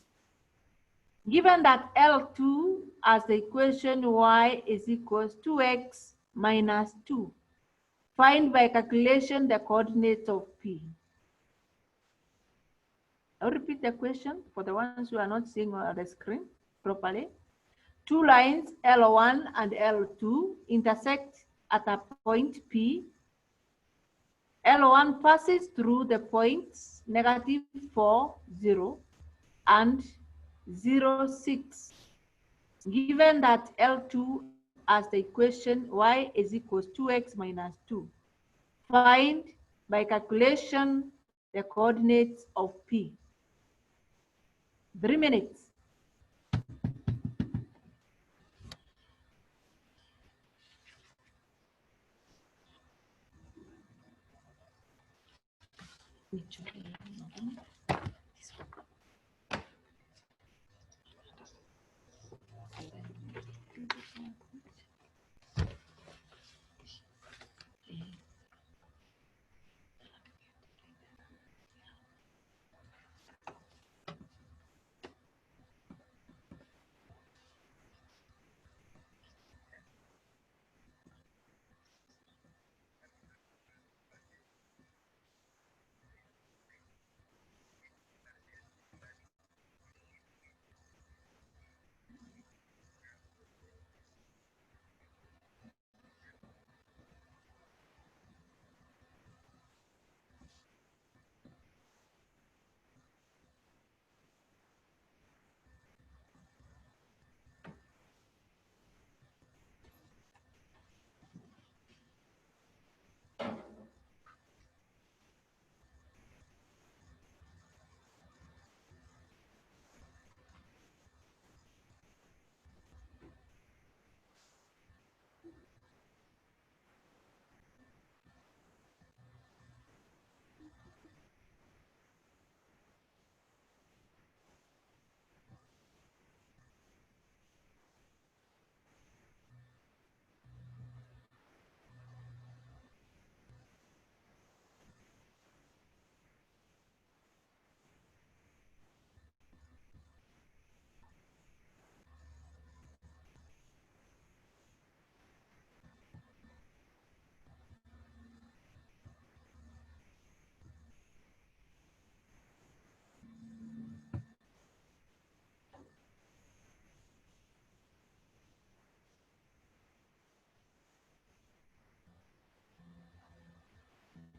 Given that L2 has the equation y is equals to x minus 2, find by calculation the coordinates of P. I'll repeat the question for the ones who are not seeing on the screen properly. Two lines, L1 and L2, intersect at a point P. L1 passes through the points -4, 0, and 0, 6. Given that L2 has the equation y is equals to x minus 2, find by calculation the coordinates of P. 3 minutes.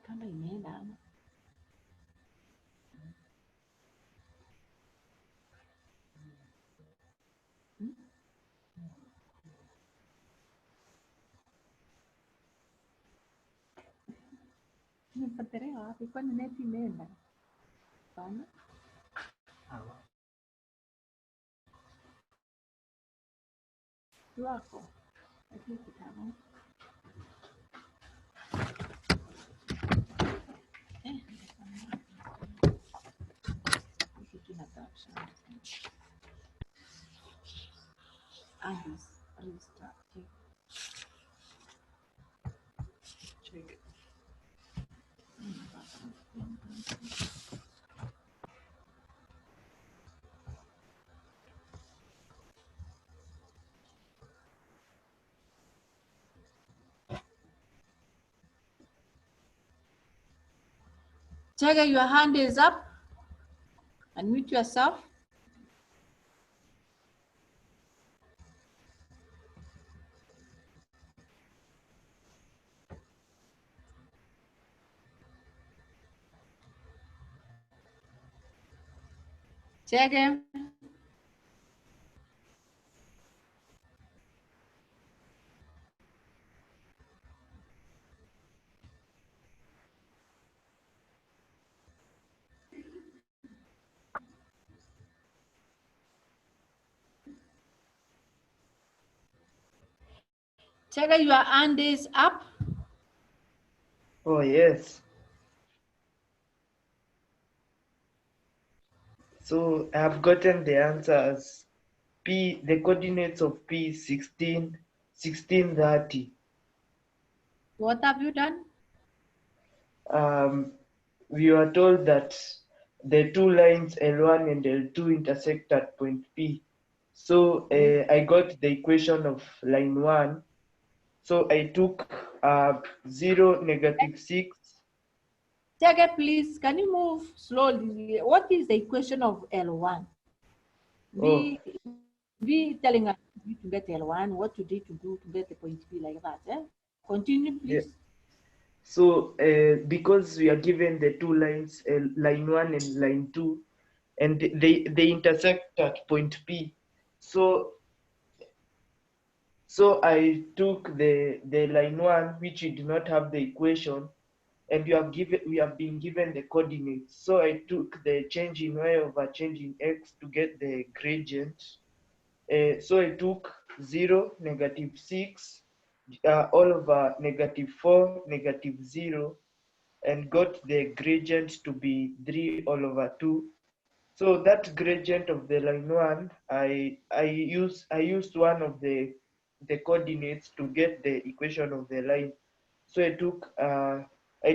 Kama imeenda ama nimepotelea wapi? Kwani neti imeenda? Hapana. Wako lakini kitabu check. Chege, your hand is up. Unmute yourself. Chege. Chege, your hand is up. Oh, yes. So I have gotten the answers. P, the coordinates of P is 1630. What have you done? We were told that the two lines L1 and L2 intersect at point P. So I got the equation of line 1. So I took 0, -6. Chege, please, can you move slowly? What is the equation of L1? Be telling us to get L1, what you did to do to get the point P like that. Continue, please. Yeah. So because we are given the two lines, line 1 and line 2, and they intersect at point P. So I took the line 1, which did not have the equation, and we have been given the coordinates. So I took the change in y over change in x to get the gradient. So I took 0, -6, all over -4, -0, and got the gradient to be 3 all over 2. So that gradient of the line 1, I used one of the coordinates to get the equation of the line. So I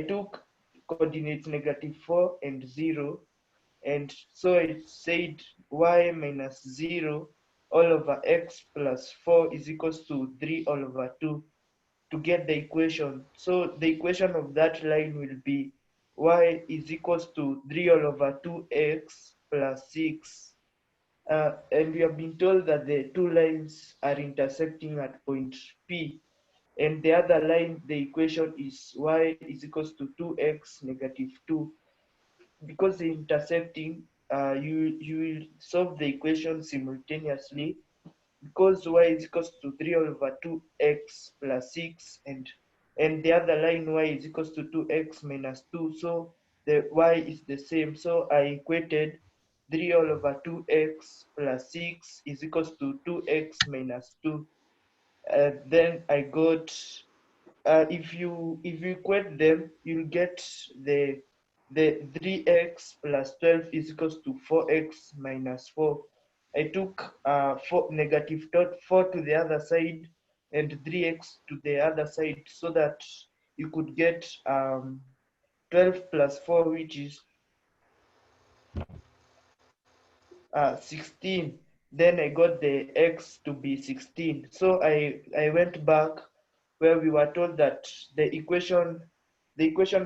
took coordinates -4 and 0, and so I said y minus 0 all over x plus 4 is equals to 3 all over 2 to get the equation. So the equation of that line will be y is equals to 3 all over 2x plus 6. And we have been told that the two lines are intersecting at point P. And the other line, the equation is y is equals to 2x -2. Because they're intersecting, you will solve the equation simultaneously, because y is equals to 3 over 2x plus 6, and the other line y is equals to 2x minus 2. So the y is the same. So I equated 3 all over 2x plus 6 is equals to 2x minus 2. Then I got, if you equate them, you'll get the 3x plus 12 is equals to 4x minus 4. I took -4 to the other side and 3x to the other side, so that you could get 12 plus 4, which is 16. Then I got the x to be 16. So I went back where we were told that the equation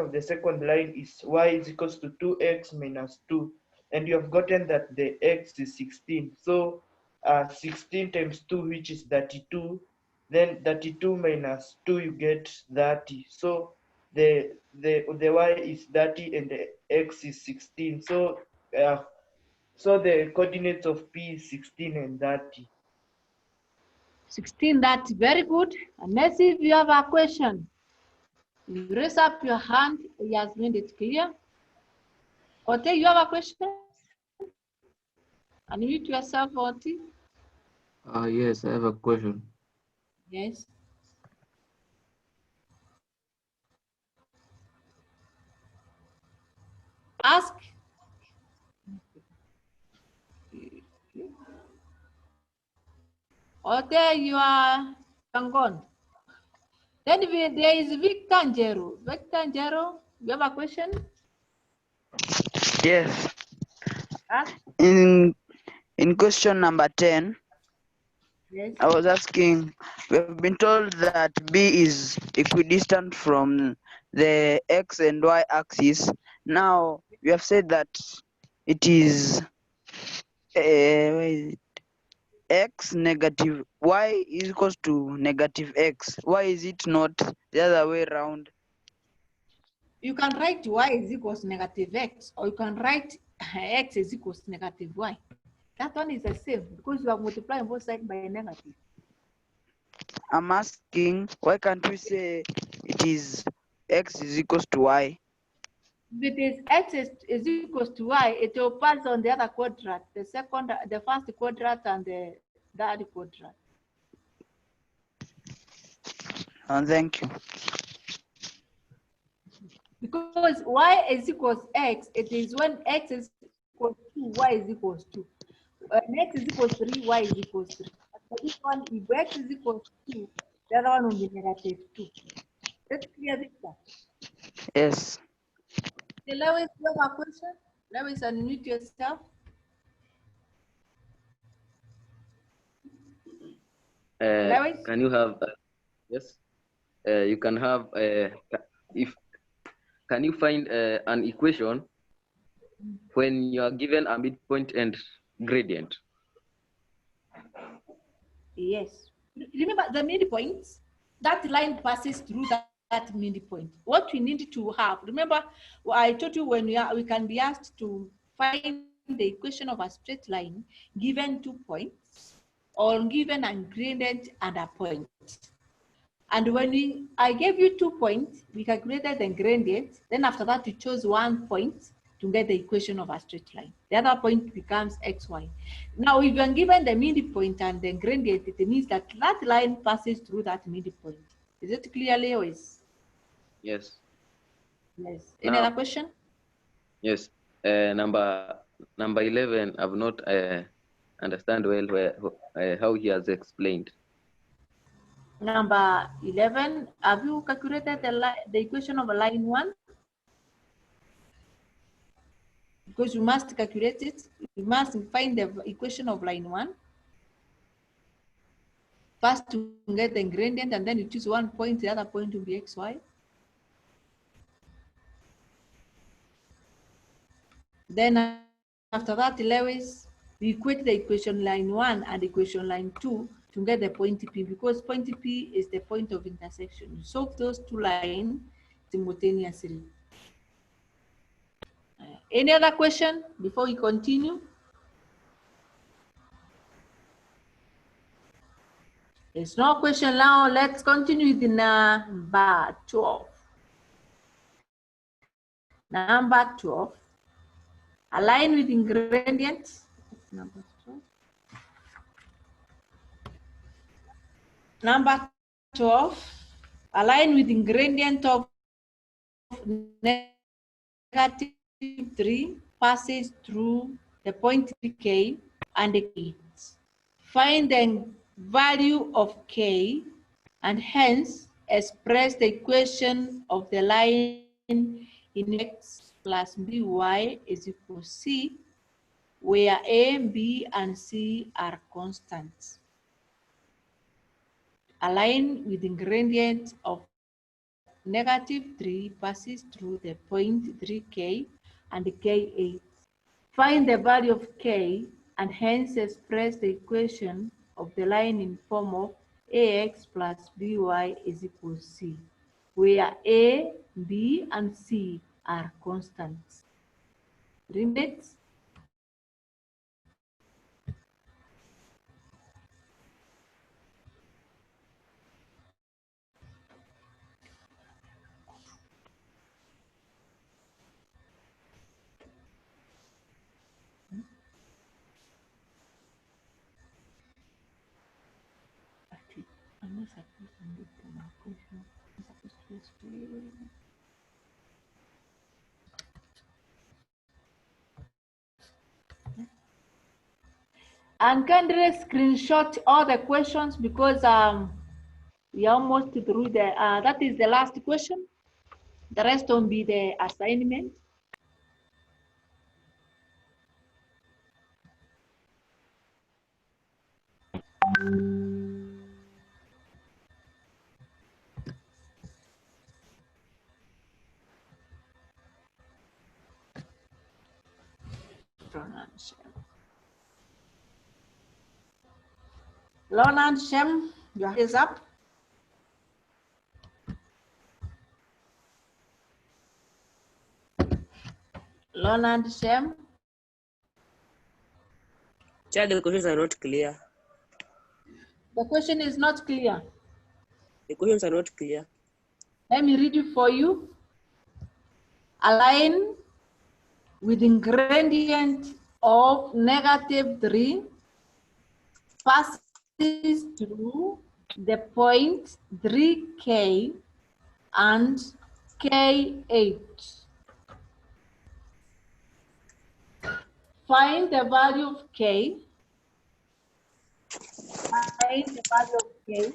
of the second line is y is equals to 2x minus 2. And you have gotten that the x is 16. So 16 times 2, which is 32. Then 32 minus 2, you get 30. So the y is 30 and the x is 16. So the coordinates of P is 16 and 30. 16, that's very good. And let's see if you have a question. You raise up your hand, he has made it clear. Ote, you have a question? Unmute yourself, Ote. Yes, I have a question. Yes. Ask. Ote, you are gone. Then there is Victor Njero. Victor Njero, you have a question? Yes. Ask. In question number 10, Yes. I was asking, we have been told that B is equidistant from the X and Y axis, Now we have said that it is where is it? X negative y is equals to negative x. Why is it not the other way around? You can write y is equals to negative x, or you can write x is equals to negative y. That one is the same because you are multiplying both sides by a negative. I'm asking, why can't we say it is x is equals to y? If it is x is equals to y, it will pass on the other quadrant, the first quadrant and the third quadrant. Thank you. Because y is equals x, it is when x is equals 2, y is equals 2. When x is equals 3, y is equals 3. But for this one, if x is equals 2, the other one will be negative 2. That's clear, Victor? Yes. Okay, Lewis, you have a question? Lewis, unmute yourself. Lewis? Can you have yes? You can have if can you find an equation when you are given a midpoint and gradient? Yes. Remember the midpoints, that line passes through that midpoint. What we need to have, remember, I told you when we can be asked to find the equation of a straight line given 2 points or given a gradient and a point. And when I gave you 2 points, we calculated the gradient. Then after that, we chose 1 point to get the equation of a straight line. The other point becomes xy. Now, if you're given the midpoint and the gradient, it means that that line passes through that midpoint. Is it clear, Lewis? Yes. Yes. Any other question? Yes. Number 11, I've not understand well how he has explained. Number 11, have you calculated the equation of a line 1? Because you must calculate it. You must find the equation of line 1. First to get the gradient, and then you choose 1 point, the other point will be xy. Then after that, Lewis, we equate the equation line 1 and equation line 2 to get the point P, because point P is the point of intersection. You solve those 2 lines simultaneously. Any other question before we continue? There's no question now. Let's continue with number 12. Number 12. Align with ingredients. Number 12. Number 12. Align with ingredient of negative 3 passes through the point K and the K. Find the value of K and hence express the equation of the line in x plus by is equal to C, where A, B, and C are constants. Align with ingredient of negative 3 passes through the point 3K and K8. Find the value of K and hence express the equation of the line in form of AX plus BY is equal to C, where A, B, and C are constants. Remember? I'm not supposed to make the equation. I'm supposed to explain. And kindly screenshot all the questions because we are almost through the, that is the last question. The rest will be the assignment. Ronan Shem. Ronan Shem, your hand is up. Ronan Shem. Child, the questions are not clear. The question is not clear. The questions are not clear. Let me read it for you. A line with ingredient of -3 passes through the point 3K and K8. Find the value of K. Find the value of K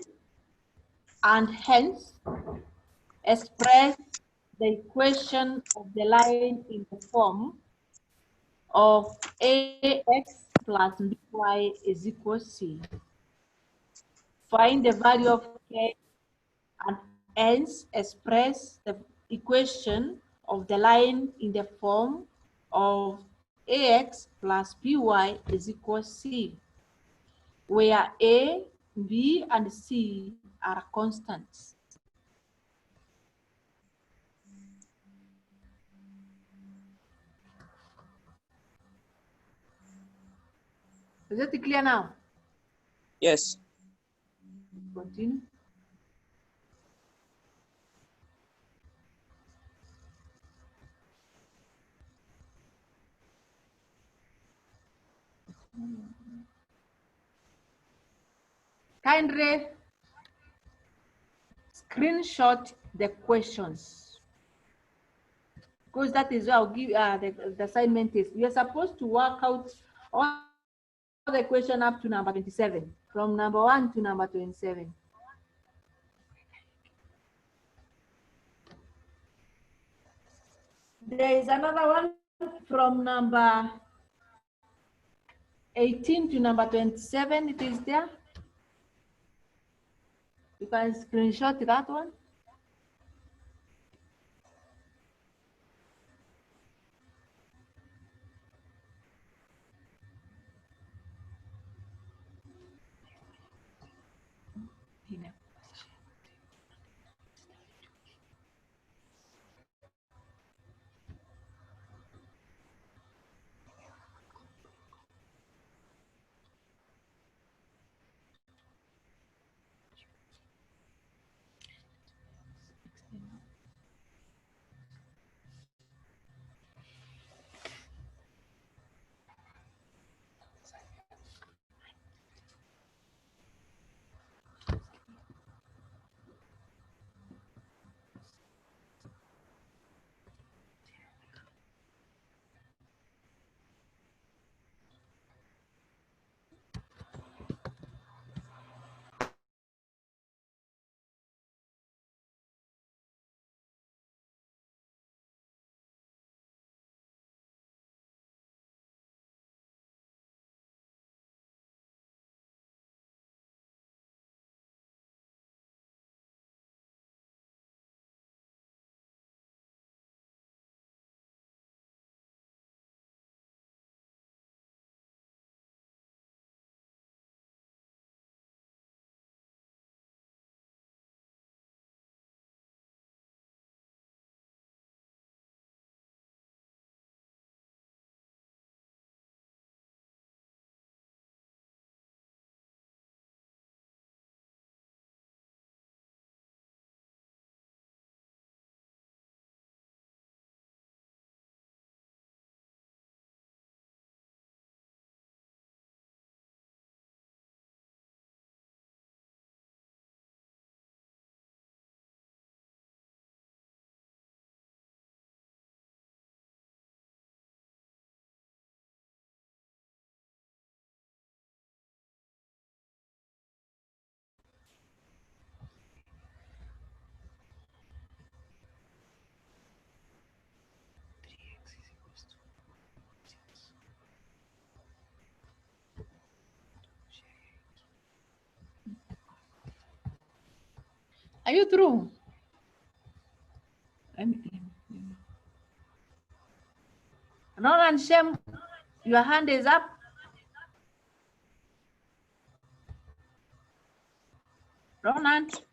and hence express the equation of the line in the form of AX plus BY is equal C. Find the value of K and hence express the equation of the line in the form of AX plus BY is equal C, where A, B, and C are constants. Is it clear now? Yes. Continue. Kindly screenshot the questions, because that is where I'll give the assignment is. We are supposed to work out all the question up to number 27, from number 1 to number 27. There is another one from number 18 to number 27. It is there. You can screenshot that one. Are you through? Ronan Shem, Your hand is up. Ronald.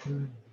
Kunku.